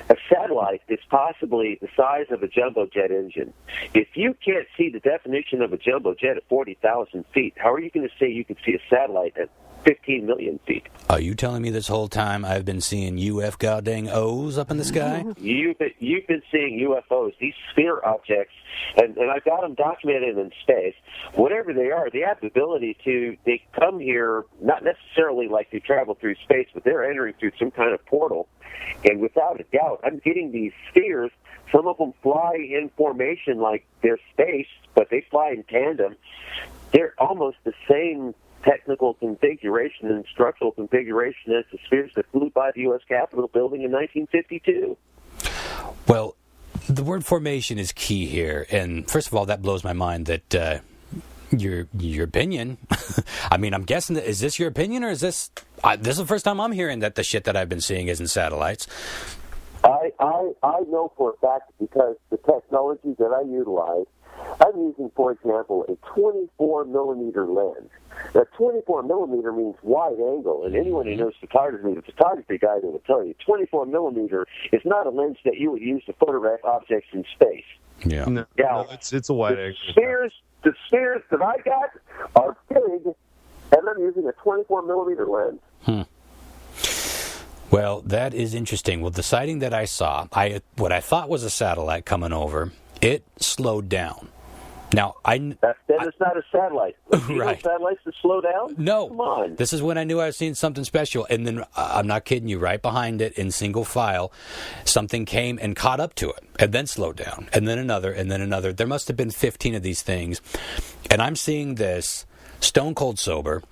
A satellite is possibly the size of a jumbo jet engine. If you can't see the definition of a jumbo jet at 40,000 feet, how are you going to say you can see a satellite at 15 million feet? Are you telling me this whole time I've been seeing UF goddamn O's up in the sky? You've been seeing UFOs, these sphere objects, and I've got them documented in space. Whatever they are, they have the ability they come here, not necessarily like they travel through space, but they're entering through some kind of portal. And without a doubt, I'm getting these spheres. Some of them fly in formation like they're space, but they fly in tandem. They're almost the same technical configuration and structural configuration as the spheres that flew by the U.S. Capitol building in 1952. Well, the word formation is key here, and first of all, that blows my mind that your opinion. I mean, I'm guessing is this your opinion, or is this is the first time I'm hearing that the shit that I've been seeing isn't satellites? I know for a fact because the technology that I utilize, I'm using, for example, a 24 millimeter lens. Now, 24 millimeter means wide angle, and anyone who knows photography, the photography guy, they will tell you, 24 millimeter is not a lens that you would use to photograph objects in space. Yeah. No, it's a wide angle. The spheres that I got are big, and I'm using a 24 millimeter lens. Well, that is interesting. Well, the sighting that I saw, what I thought was a satellite coming over, it slowed down. Now, then it's not a satellite. Right. Satellites to slow down? No. Come on. This is when I knew I was seeing something special. And then, I'm not kidding you, right behind it in single file, something came and caught up to it and then slowed down. And then another, and then another. There must have been 15 of these things. And I'm seeing this stone cold sober,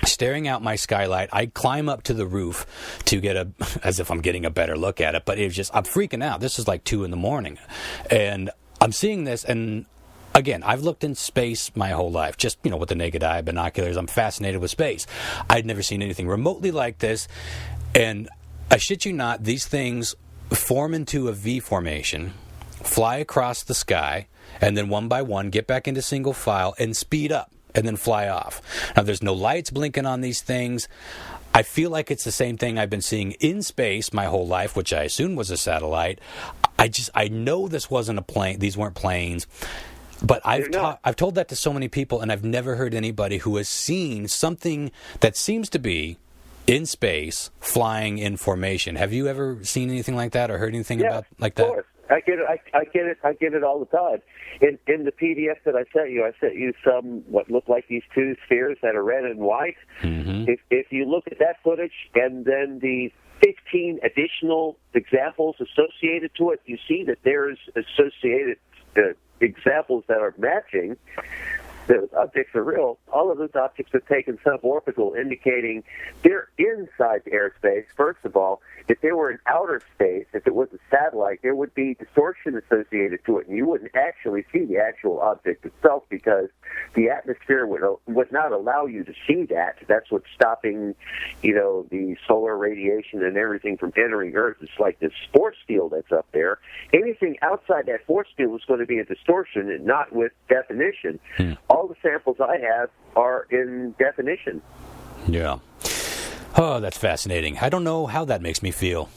staring out my skylight. I climb up to the roof to get as if I'm getting a better look at it. But it was just, I'm freaking out. This is like 2 a.m. And I'm seeing this, and again, I've looked in space my whole life, just, with the naked eye, binoculars. I'm fascinated with space. I'd never seen anything remotely like this. And I shit you not, these things form into a V formation, fly across the sky, and then one by one get back into single file and speed up and then fly off. Now, there's no lights blinking on these things. I feel like it's the same thing I've been seeing in space my whole life, which I assumed was a satellite. I know this wasn't a plane. These weren't planes. But I've told that to so many people, and I've never heard anybody who has seen something that seems to be in space flying in formation. Have you ever seen anything like that or heard anything about like that? Of course. I get it all the time. In the PDF that I sent you some what look like these 2 spheres that are red and white. Mm-hmm. If you look at that footage and then the 15 additional examples associated to it, you see that there's associated examples that are matching. Those objects are real. All of those objects are taken suborbital, indicating they're inside the airspace. First of all, if they were in outer space, if it was a satellite, there would be distortion associated to it, and you wouldn't actually see the actual object itself because the atmosphere would not allow you to see that. That's what's stopping, the solar radiation and everything from entering Earth. It's like this force field that's up there. Anything outside that force field is going to be a distortion and not with definition. All the samples I have are in definition. Yeah. Oh, that's fascinating. I don't know how that makes me feel.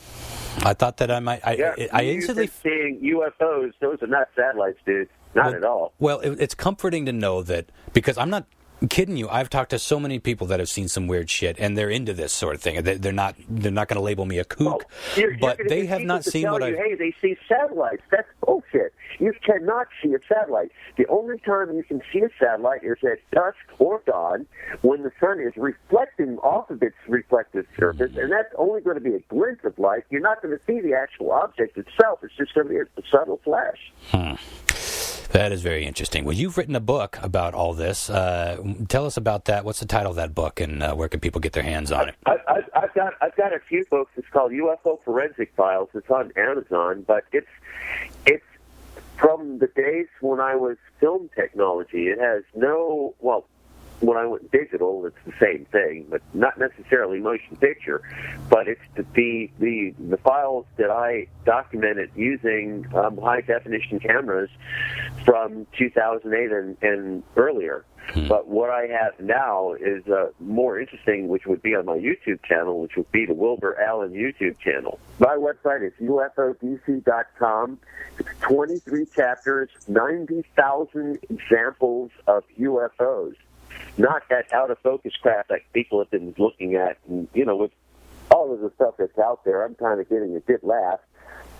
I thought that I might. I instantly seeing UFOs. Those are not satellites, dude. Not at all. Well, it's comforting to know that, because I'm not kidding you. I've talked to so many people that have seen some weird shit, and they're into this sort of thing. They're not going to label me a kook, but they have not seen what I. Hey, they see satellites. That's bullshit. You cannot see a satellite. The only time you can see a satellite is at dusk or dawn, when the sun is reflecting off of its reflective surface, and that's only going to be a glimpse of light. You're not going to see the actual object itself. It's just going to be a subtle flash. That is very interesting. Well, you've written a book about all this. Tell us about that. What's the title of that book, and where can people get their hands on it? I've got a few books. It's called UFO Forensic Files. It's on Amazon, but it's from the days when I was film technology. It has when I went digital, it's the same thing, but not necessarily motion picture. But it's the files that I documented using high definition cameras from 2008 and earlier. But what I have now is more interesting, which would be on my YouTube channel, which would be the Wilbur Allen YouTube channel. My website is ufodc.com. It's 23 chapters, 90,000 examples of UFOs. Not that out-of-focus crap that people have been looking at. And, with all of the stuff that's out there, I'm kind of getting a bit laugh.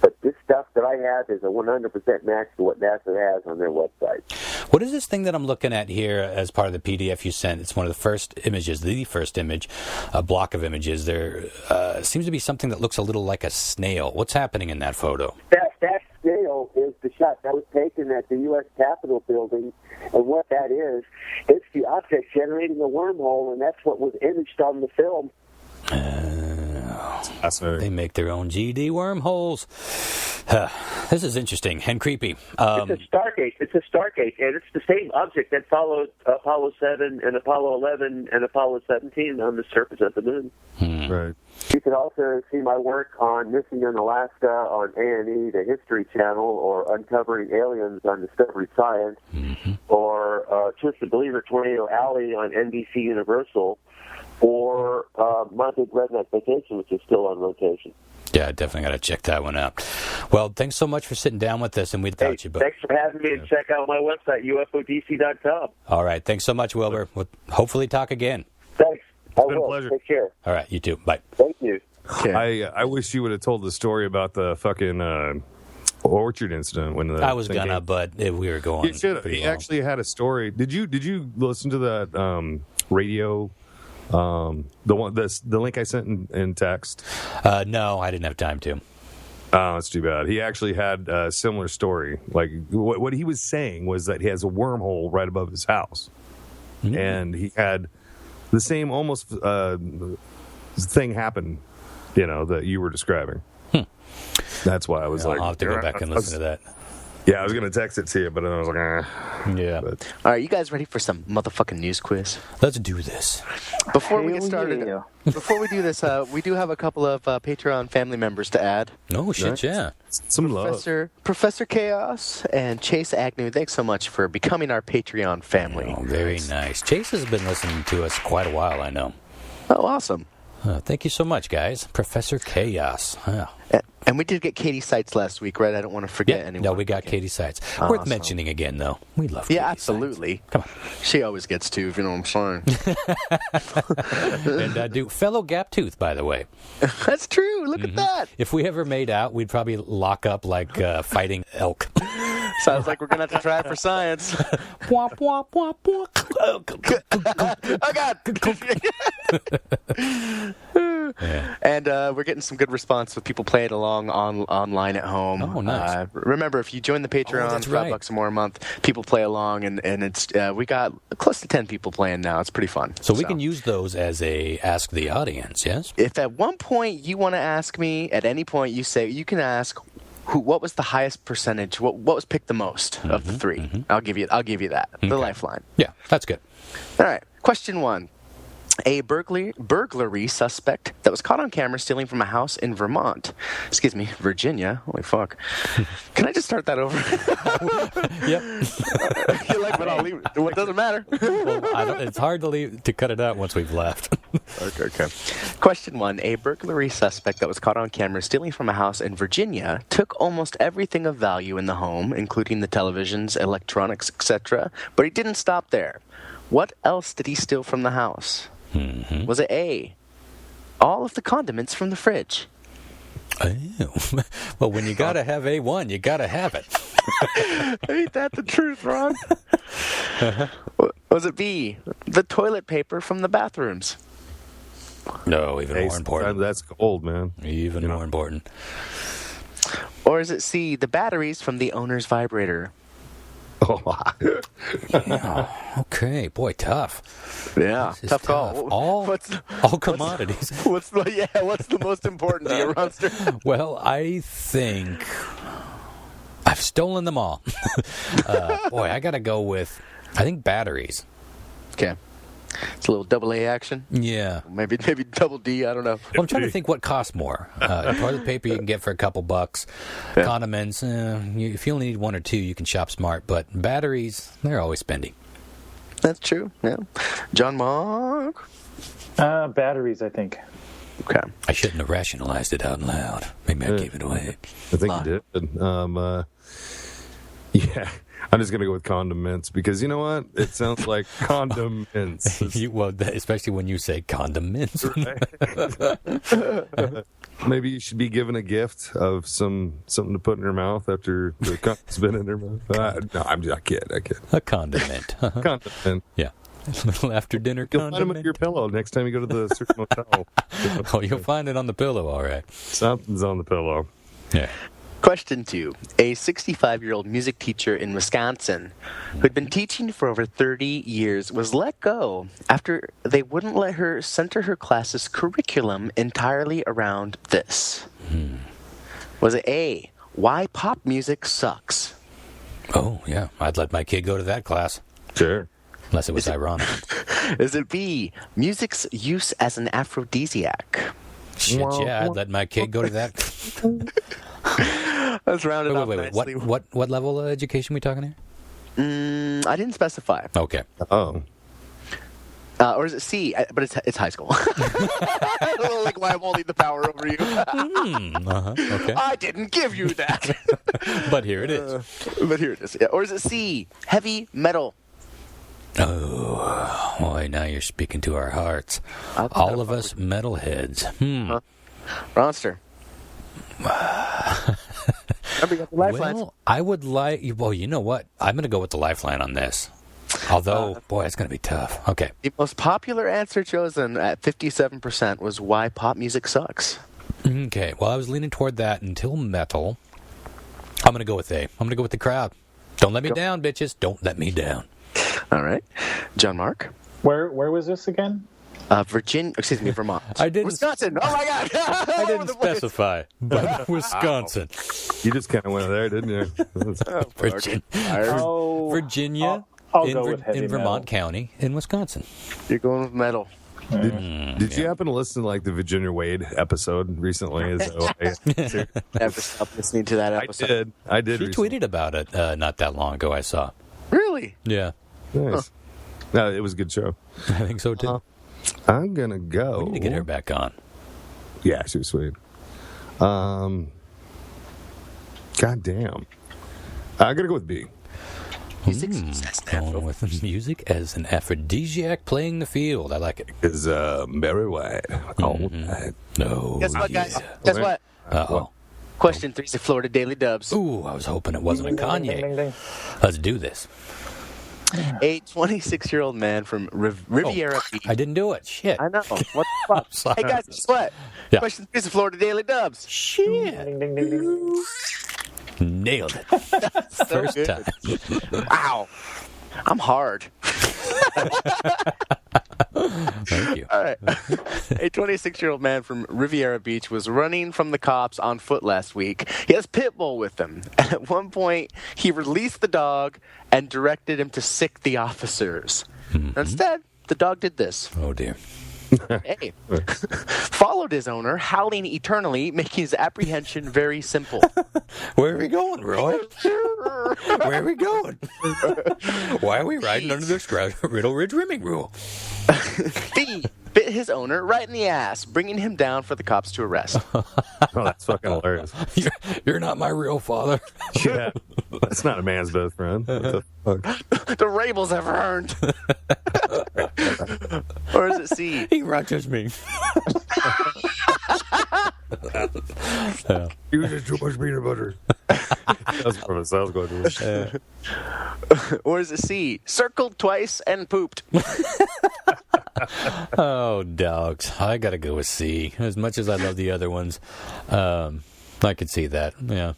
But this stuff that I have is a 100% match to what NASA has on their website. What is this thing that I'm looking at here as part of the PDF you sent? It's one of the first images, a block of images. There seems to be something that looks a little like a snail. What's happening in that photo? That snail is the shot that was taken at the U.S. Capitol building. And what that is, it's the object generating a wormhole, and that's what was imaged on the film. They make their own GD wormholes. This is interesting and creepy. It's a Stargate, and it's the same object that followed Apollo 7 and Apollo 11 and Apollo 17 on the surface of the moon. Right. You can also see my work on Missing in Alaska on A&E, the History Channel, or Uncovering Aliens on Discovery Science, or Twisted Believer Tornado Alley on NBC Universal, or My Big Redneck Vacation, which is still on rotation. Yeah, I definitely got to check that one out. Well, thanks so much for sitting down with us, and without you. But thanks for having me, and check out my website, ufodc.com. All right, thanks so much, Wilbur. We'll hopefully talk again. Thanks. It's been a pleasure. Take care. All right, you too. Bye. Thank you. Okay. I wish you would have told the story about the fucking orchard incident when the I was gonna, but we were going. You should. He actually had a story. Did you listen to that radio? The link I sent in text. No, I didn't have time to. Oh, that's too bad. He actually had a similar story. Like what he was saying was that he has a wormhole right above his house, and he had the same almost thing happen, that you were describing. That's why I was I'll have to go back and listen to that. Yeah, I was going to text it to you, but then I was like, Yeah. But. All right, you guys ready for some motherfucking news quiz? Let's do this. Before we get started, before we do this, we do have a couple of Patreon family members to add. No shit, yeah. Some love. Professor Chaos and Chase Agnew, thanks so much for becoming our Patreon family. Oh, very nice. Chase has been listening to us quite a while, I know. Oh, awesome. Thank you so much, guys. Professor Chaos. And we did get Katie Seitz last week, right? I don't want to forget anyone. No, we got Katie Seitz. Worth mentioning again, though. We love Katie absolutely. Seitz. Come on. She always gets to, if you know what I'm saying. And fellow gap tooth, by the way. That's true. Look at that. If we ever made out, we'd probably lock up like fighting elk. Sounds like we're going to have to try it for science. Womp, womp, womp, womp. Oh, God. Yeah. And we're getting some good response with people playing along online at home. Oh, nice. Remember, if you join the Patreon, that's $5 right. or more a month, people play along, and it's we got close to 10 people playing now. It's pretty fun. So we can use those as a Ask the Audience, yes? If at one point you want to ask me, at any point you can ask what was the highest percentage, what was picked the most of the three. I'll give you that. Okay. The lifeline. Yeah, that's good. All right. Question 1. A burglary suspect that was caught on camera stealing from a house in Virginia. Holy fuck. Can I just start that over? Yep. You like, but I'll leave it. It doesn't matter. Well, it's hard to cut it out once we've left. Okay. Question 1. A burglary suspect that was caught on camera stealing from a house in Virginia took almost everything of value in the home, including the televisions, electronics, etc. But he didn't stop there. What else did he steal from the house? Was it A, all of the condiments from the fridge? Oh. Well, when you got to have A1, you got to have it. Ain't that the truth, Ron? Was it B, the toilet paper from the bathrooms? No, even more important. That's old, man. Even more important. Or is it C, the batteries from the owner's vibrator? Okay, boy, tough. Yeah, tough call. All commodities. What's the most important to you, Ronster? Well, I think I've stolen them all. Boy, I got to go with, I think, batteries. Okay. It's a little double A action. Yeah. Maybe double D. I don't know. Well, I'm trying to think what costs more. Toilet paper you can get for a couple bucks. Yeah. Condiments, if you only need one or two, you can shop smart. But batteries, they're always spendy. That's true. Yeah. John Mark. Batteries, I think. Okay. I shouldn't have rationalized it out loud. Maybe I gave it away. I think you did. Yeah, I'm just going to go with condiments because you know what? It sounds like condiments. Especially when you say condiments. Maybe you should be given a gift of something to put in her mouth after the condiments been in her mouth. No, I kid. A condiment. Condiment. Yeah. A little after dinner You'll find them condiment. under your pillow next time you go to the certain hotel. Oh, you'll find it on the pillow, all right. Something's on the pillow. Yeah. Question 2. A 65-year-old music teacher in Wisconsin who'd been teaching for over 30 years was let go after they wouldn't let her center her class's curriculum entirely around this. Was it A, why pop music sucks? Oh, yeah. I'd let my kid go to that class. Sure. Unless it was ironic. Is it B, music's use as an aphrodisiac? Shit, yeah. I'd let my kid go to that. Let's round it up Wait. nicely. What level of education we talking here? I didn't specify. Okay. Oh. Or is it C? But it's high school. Like why I'm holding the power over you. Okay. I didn't give you that. But here it is. Yeah. Or is it C? Heavy metal. Oh, boy, now you're speaking to our hearts. All of us metalheads. Ronster. Remember, you got the lifelines. Well, I would like... Well, you know what? I'm going to go with the lifeline on this. Although, boy, it's going to be tough. Okay. The most popular answer chosen at 57% was why pop music sucks. Okay. Well, I was leaning toward that until metal. I'm going to go with A. I'm going to go with the crowd. Don't let me down, bitches. Don't let me down. All right. John Mark. Where was this again? Vermont. I didn't. Wisconsin. Oh my God. I didn't specify, but Wisconsin. You just kind of went there, didn't you? Virginia. I'll go with heavy in Vermont metal. County in Wisconsin. You're going with metal. Did you happen to listen to like the Virginia Wade episode recently? Never stopped listening to that episode. I did. She recently. tweeted about it not that long ago, I saw. Really? Yeah. Nice. No, it was a good show. I think so, too. I'm gonna go. We need to get her back on. Yeah, she was sweet. God damn. I gotta go with B. Going with music as an aphrodisiac playing the field. I like it. Is Barry White. Oh, No. Guess what, guys? yeah. Guess what? Uh-oh. Question 3 is the Florida Daily Dubs. Ooh, I was hoping it wasn't a Ding, ding, ding, Kanye. ding. Let's do this. A 26-year-old man from Riviera Beach. I didn't do it. Shit. I know. What the fuck? Sorry. Hey, guys, guess what? Yeah. Question 3 is the Florida Daily Dubs. Shit. Ding, ding, ding, ding. Nailed it. So First good. time. Wow. I'm hard. Thank you. All right. A 26-year-old man from Riviera Beach was running from the cops on foot last week. He has pit bull with him. And at one point, he released the dog and directed him to sick the officers. Instead, the dog did this. Oh, dear. A. Followed his owner, howling eternally, making his apprehension very simple. Where are we going, Roy? Where are we going? Why are we riding under this Riddle Ridge rimming rule? B. Bit his owner right in the ass, bringing him down for the cops to arrest. Oh, that's fucking hilarious. You're not my real father. Yeah, that's not a man's best friend. What the fuck? The Rabels have earned. Or is it C? He rushes me. You just too much peanut butter. That's from a South Dakota. Or is it C? Circled twice and pooped. Oh, dogs. I got to go with C. As much as I love the other ones, I could see that. Yeah.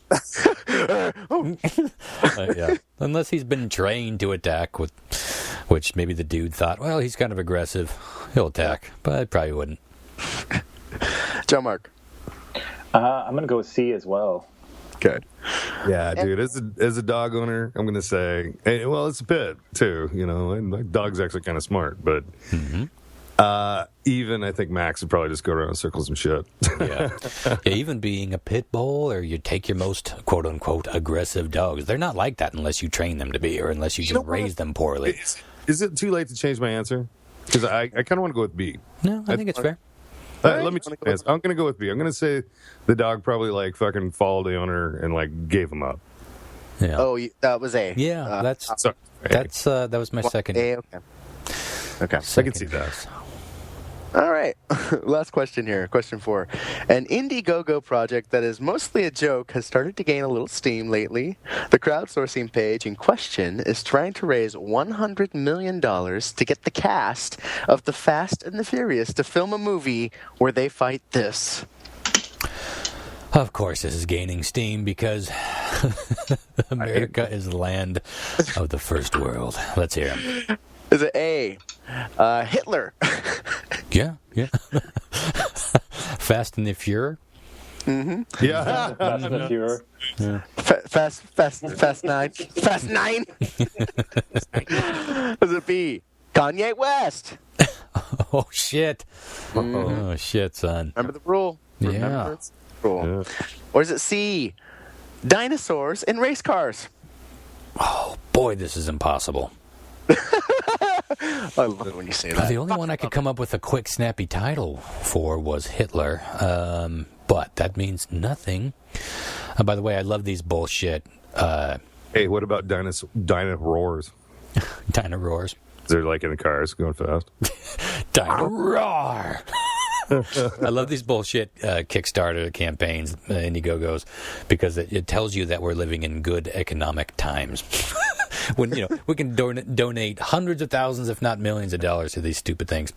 Yeah. Unless he's been trained to attack, which maybe the dude thought, well, he's kind of aggressive. He'll attack. But I probably wouldn't. Joe Mark. I'm going to go with C as well. Okay. Yeah, dude. As a dog owner, I'm gonna say, well, it's a pit too, and my dog's actually kind of smart, but even I think Max would probably just go around in circles and shit. Yeah. Even being a pit bull, or you take your most quote unquote aggressive dogs, they're not like that unless you train them to be, or unless you just raise them poorly. Is it too late to change my answer? Because I kind of want to go with B. No, I think it's fair. Let me. I'm going to go with B. I'm going to say the dog probably like fucking followed the owner and like gave him up. Yeah. Oh, that was A. Yeah, Sorry. that was my second. A, okay. Okay. I can see that. All right. Last question here. Question 4. An Indiegogo project that is mostly a joke has started to gain a little steam lately. The crowdsourcing page in question is trying to raise $100 million to get the cast of The Fast and the Furious to film a movie where they fight this. Of course, this is gaining steam because America is the land of the first world. Let's hear him. Is it A, Hitler? Yeah. Fast and the Fuhrer. Mm-hmm. Yeah. Fast and the Fuhrer. Fast 9. Fast 9? Is it B, Kanye West? Oh, shit. Oh, shit, son. Remember the rule. Yeah. Rule. Yeah. Or is it C, dinosaurs in race cars? Oh, boy, this is impossible. I love it when you say that. The only one I could come up with a quick, snappy title for was Hitler, but that means nothing. By the way, I love these bullshit. Hey, what about Dino Roars? Dino Roars. They're like in the cars going fast. Dino Roar. I love these bullshit Kickstarter campaigns, Indiegogos, because it tells you that we're living in good economic times. When we can donate hundreds of thousands, if not millions of dollars to these stupid things.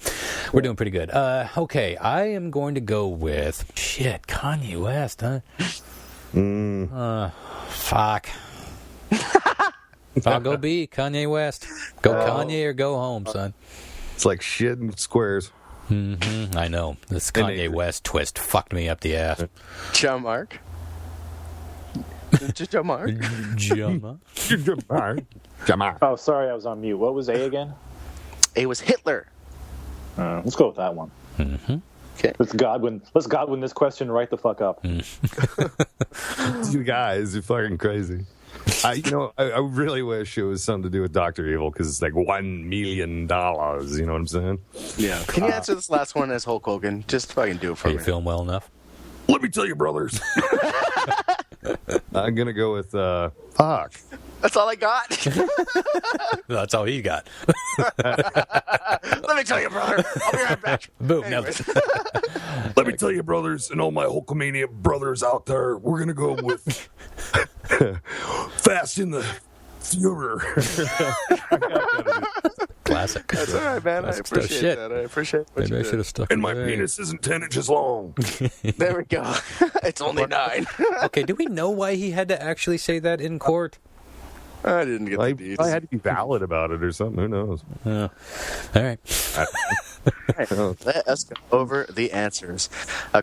We're doing pretty good. Okay, I am going to go with Kanye West, huh? Fuck. I'll go B, Kanye West. Go Kanye or go home, son. It's like shit in squares. Mm-hmm. I know. This Kanye West twist fucked me up the ass. John Mark. Oh, sorry, I was on mute. What was A again? A was Hitler. Let's go with that one. Mm-hmm. Okay. Let's Godwin this question right the fuck up. You guys are fucking crazy. I really wish it was something to do with Dr. Evil because it's like $1 million. You know what I'm saying? Yeah. Can you answer this last one as Hulk Hogan? Just fucking do it for Are me. you feeling well enough? Let me tell you, brothers. I'm going to go with fuck. That's all I got. That's all he got. Let me tell you, brother. I'll be right back. Boom. Anyways. Let me tell you, brothers, and all my Hulkamania brothers out there, we're going to go with Fast in the Fuhrer. Classic. That's all right, man. Classic I appreciate shit. that. I appreciate what Maybe you I did. should have stuck And with my that. penis isn't 10 inches long. There we go. It's only 9. Okay, do we know why he had to actually say that in court? I didn't get the deeds. I had to be valid about it or something. Who knows? All right. Let us go over the answers.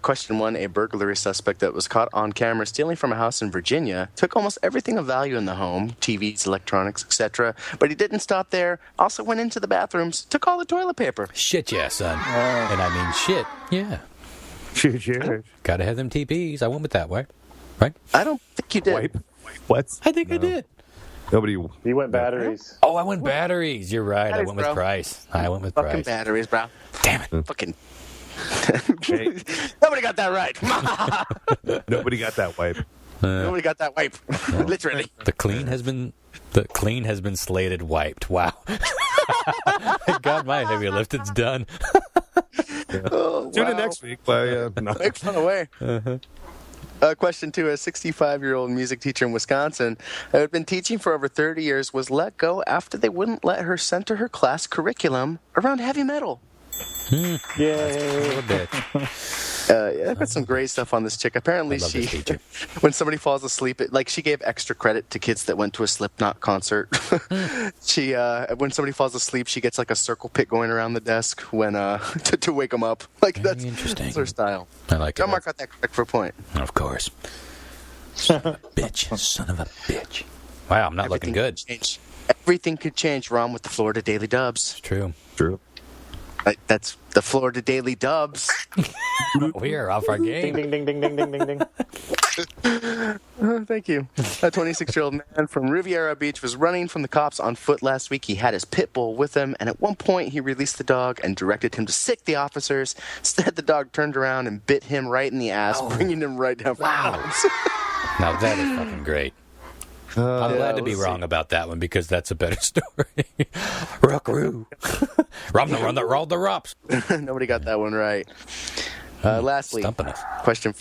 Question 1, a burglary suspect that was caught on camera stealing from a house in Virginia took almost everything of value in the home, TVs, electronics, etc. But he didn't stop there. Also went into the bathrooms, took all the toilet paper. Shit, yeah, son. And I mean shit, yeah. Shit. Gotta have them TPs. I went with that way. Right? I don't think you did. Wipe. What? I think I did. Nobody. He went batteries. Oh, I went batteries. You're right. I Batteries, went with bro. Price. I went with Fucking Price. batteries, bro. Damn it. Fucking. Hey, Nobody got that right. nobody got that wipe. Nobody got that wipe. Literally. The clean has been slated wiped. Wow. God, my heavy lift. It's done. Oh, Tune in wow. next week. No. Make fun away. Question 2, a 65-year-old music teacher in Wisconsin who had been teaching for over 30 years was let go after they wouldn't let her center her class curriculum around heavy metal. Yay. Little bitch. Yeah, I've got some great stuff on this chick. Apparently, I love this teacher. when somebody falls asleep, she gave extra credit to kids that went to a Slipknot concert. She, when somebody falls asleep, she gets like a circle pit going around the desk when to wake them up. Like Very interesting. That's her style. I like John it. Mark got that correct for a point. Of course. Bitch, son of a bitch. Wow, I'm not looking good. Everything could change, Ron, with the Florida Daily Dubs. It's true. That's the Florida Daily Dubs. We are off our game. Ding, ding, ding, ding, ding, ding, ding, ding. Thank you. A 26-year-old man from Riviera Beach was running from the cops on foot last week. He had his pit bull with him, and at one point he released the dog and directed him to sick the officers. Instead, the dog turned around and bit him right in the ass, bringing him right down from the house. Now that is fucking great. I'm glad to be wrong about that one because that's a better story. Rockaroo. Run the rops. Nobody got that one right. Lastly, question.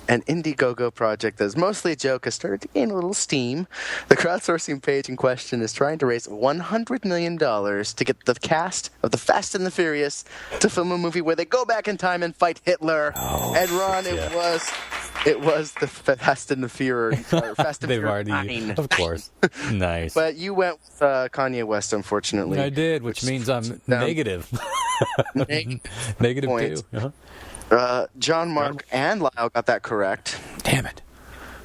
An Indiegogo project that is mostly a joke has started to gain a little steam. The crowdsourcing page in question is trying to raise $100 million to get the cast of The Fast and the Furious to film a movie where they go back in time and fight Hitler. And Ron, it was the Fast and the Furious. Fast and They've Furious already, 9. of course. Nice. But you went with Kanye West, unfortunately. I did, which means I'm negative. Negative points. 2. Uh-huh. John, Mark, and Lyle got that correct. Damn it.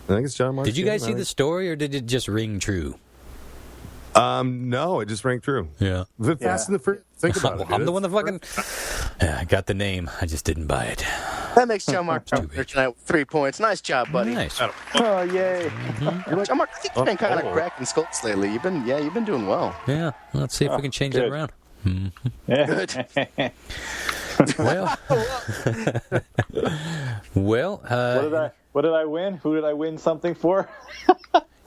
I think it's John Mark. Did you guys see the story, or did it just ring true? No, it just rang true. Yeah. The Fast and the Furious. Think about it. I'm the one that fucking... Yeah, I got the name. I just didn't buy it. That makes John Mark tonight with 3 points. Nice job, buddy. Nice. Oh, yay. John Mark, I think you've been kind of cracking skulls lately. You've been doing well. Yeah. Let's see if we can change that around. Good. Well, what did I win? Who did I win something for?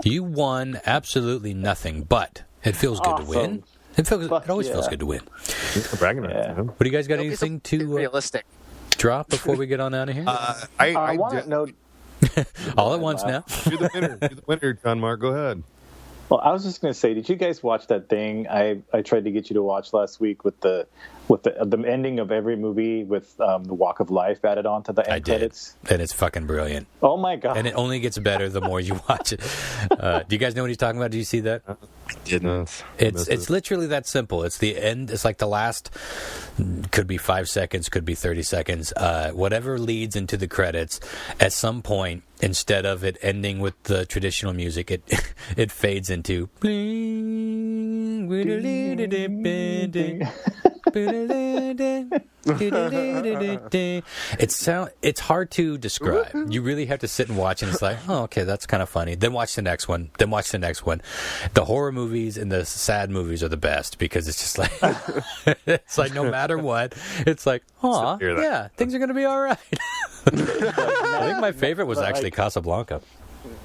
you won absolutely nothing, but it feels good to win. It always feels good to win. Bragging rights. What do you guys got? Anything to realistic drop before we get on out of here? I want to know. All at once now. You're the winner, John Mark. Go ahead. Well, I was just going to say, did you guys watch that thing I tried to get you to watch last week with the ending of every movie with the Walk of Life added on to the end credits? And it's fucking brilliant. Oh my god! And it only gets better the more you watch it. Do you guys know what he's talking about? Did you see that? I didn't. It's literally that simple. It's the end. It's like the last. Could be 5 seconds. Could be 30 seconds. Whatever leads into the credits. At some point, instead of it ending with the traditional music, it fades into. It's hard to describe. You really have to sit and watch, and it's like, oh, okay, that's kind of funny. Then watch the next one. Then watch the next one. The horror movies and the sad movies are the best because it's just like it's like no matter what, it's like, oh yeah, things are gonna be all right. I think my favorite was actually Casablanca.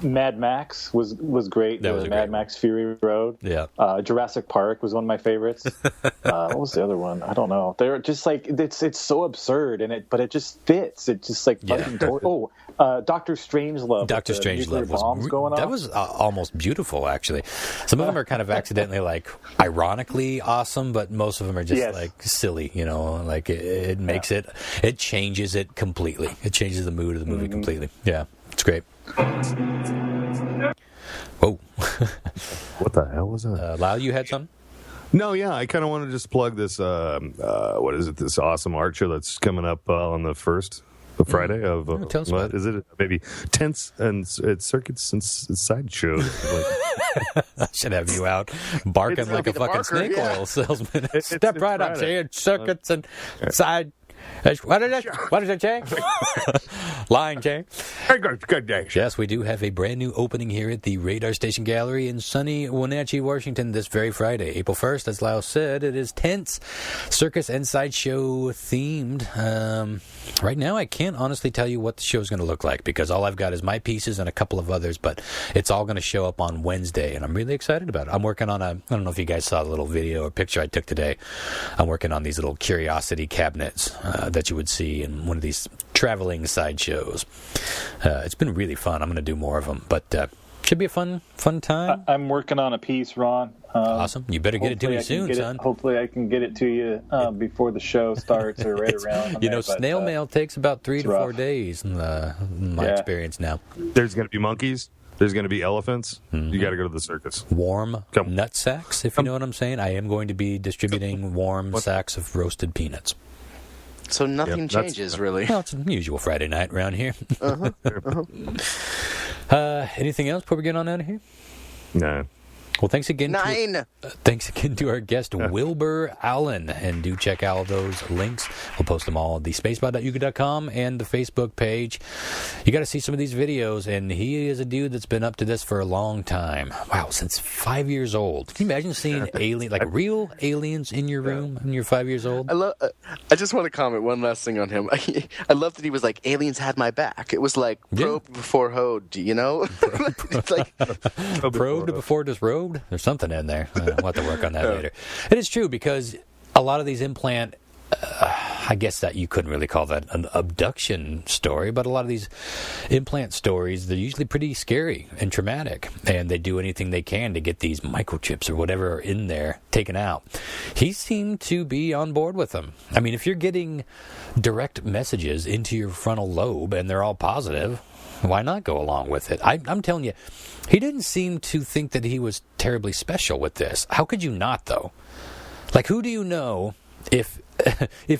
Mad Max was great. That was Mad Max Fury Road. Yeah. Jurassic Park was one of my favorites. What was the other one? I don't know. They're just like it's so absurd but it just fits. It just like fucking Doctor Strangelove. Doctor Strangelove was almost beautiful actually. Some of them are kind of accidentally like ironically awesome, but most of them are just like silly. You know, like it makes it changes it completely. It changes the mood of the movie completely. Yeah, it's great. Whoa. What the hell was that? Lyle, you had something? No, yeah, I kind of want to just plug this, what is it, this awesome art show that's coming up on the Friday of, tell us about is it? Maybe Tents and Circuits and Sideshows. I should have you out barking like a fucking snake oil salesman. Step right up, say circuits and side. What is it, Jay? Lying, Jay. Good day. Yes, we do have a brand new opening here at the Radar Station Gallery in sunny Wenatchee, Washington this very Friday, April 1st. As Lyle said, it is Tents, Circus and Sideshow themed. Right now, I can't honestly tell you what the show is going to look like because all I've got is my pieces and a couple of others, but it's all going to show up on Wednesday, and I'm really excited about it. I'm working on I don't know if you guys saw the little video or picture I took today. I'm working on these little curiosity cabinets that you would see in one of these traveling sideshows. It's been really fun. I'm going to do more of them, but should be a fun time. I'm working on a piece, Ron. Awesome. You better get it to me soon, son. Hopefully I can get it to you before the show starts or right around. Snail mail takes about 3 to 4 days in my experience now. There's going to be monkeys. There's going to be elephants. Mm-hmm. You got to go to the circus. Warm nut sacks, if you know what I'm saying. I am going to be distributing warm sacks of roasted peanuts. So nothing changes, really. Well, it's an unusual Friday night around here. Anything else before we get on out of here? No. Well, thanks again. 9. Thanks again to our guest, Wilbur Allen. And do check out those links. We'll post them all at the spacebot.yuga.com and the Facebook page. You got to see some of these videos. And he is a dude that's been up to this for a long time. Wow, since 5 years old. Can you imagine seeing real aliens in your room when you're 5 years old? I just want to comment one last thing on him. I love that he was like, aliens had my back. It was like probed before hoed, you know? It's like probed before disrobed. There's something in there. We'll have to work on that later. It is true because a lot of these implant, I guess that you couldn't really call that an abduction story, but a lot of these implant stories, they're usually pretty scary and traumatic, and they do anything they can to get these microchips or whatever are in there taken out. He seemed to be on board with them. I mean, if you're getting direct messages into your frontal lobe and they're all positive, why not go along with it? I'm telling you, he didn't seem to think that he was terribly special with this. How could you not, though? Like, who do you know if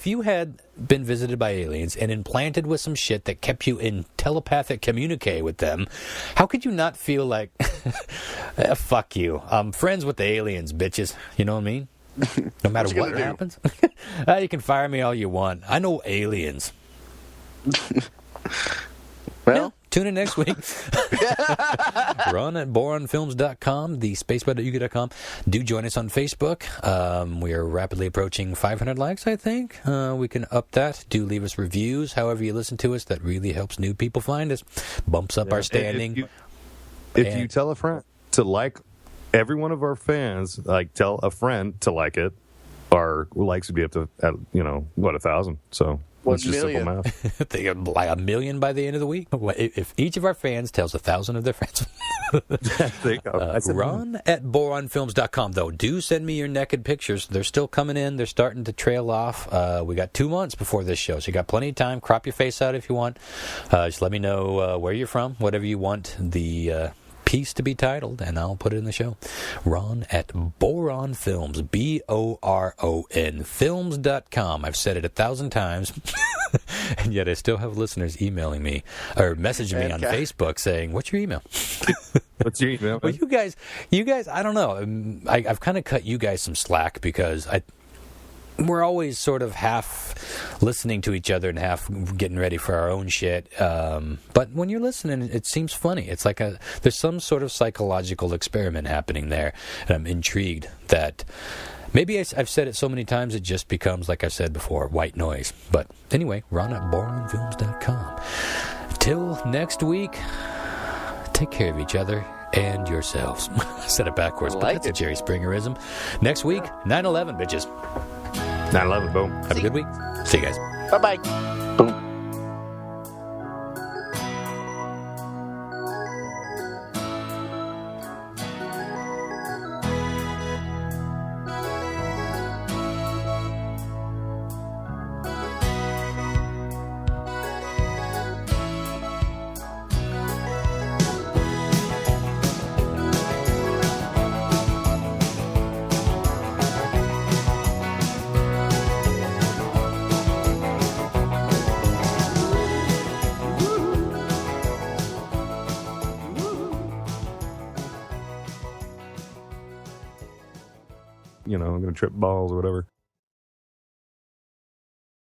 you had been visited by aliens and implanted with some shit that kept you in telepathic communique with them, how could you not feel like, fuck you, I'm friends with the aliens, bitches. You know what I mean? No matter what happens. You can fire me all you want. I know aliens. Well, tune in next week. Ron at boronfilms.com, the spacebud.yuga.com. Do join us on Facebook. We are rapidly approaching 500 likes, I think. We can up that. Do leave us reviews. However you listen to us, that really helps new people find us. Bumps up our standing. If you tell a friend to like every one of our fans, like tell a friend to like it, our likes would be up to, 1,000. So... 1 it's just million. simple math. They got like 1 million by the end of the week. If each of our fans tells 1,000 of their friends. There you go. Ron at boronfilms.com, though. Do send me your naked pictures. They're still coming in. They're starting to trail off. We got 2 months before this show, so you got plenty of time. Crop your face out if you want. Just let me know where you're from, whatever you want the piece to be titled, and I'll put it in the show. Ron at Boron Films, BORON Films.com. I've said it 1,000 times, and yet I still have listeners emailing me or messaging me on Facebook saying, "What's your email?" What's your email? Well, you guys, I don't know. I've kind of cut you guys some slack because we're always sort of half listening to each other and half getting ready for our own shit. But when you're listening, it seems funny. It's like there's some sort of psychological experiment happening there. And I'm intrigued that maybe I've said it so many times it just becomes, like I said before, white noise. But anyway, Ron at boronfilms.com. Till next week, take care of each other and yourselves. I said it backwards, but that's a Jerry Springerism. Next week, 9/11, bitches. 9/11, boom. Have a good week. See you guys. Bye-bye. Boom. I'm going to trip balls or whatever.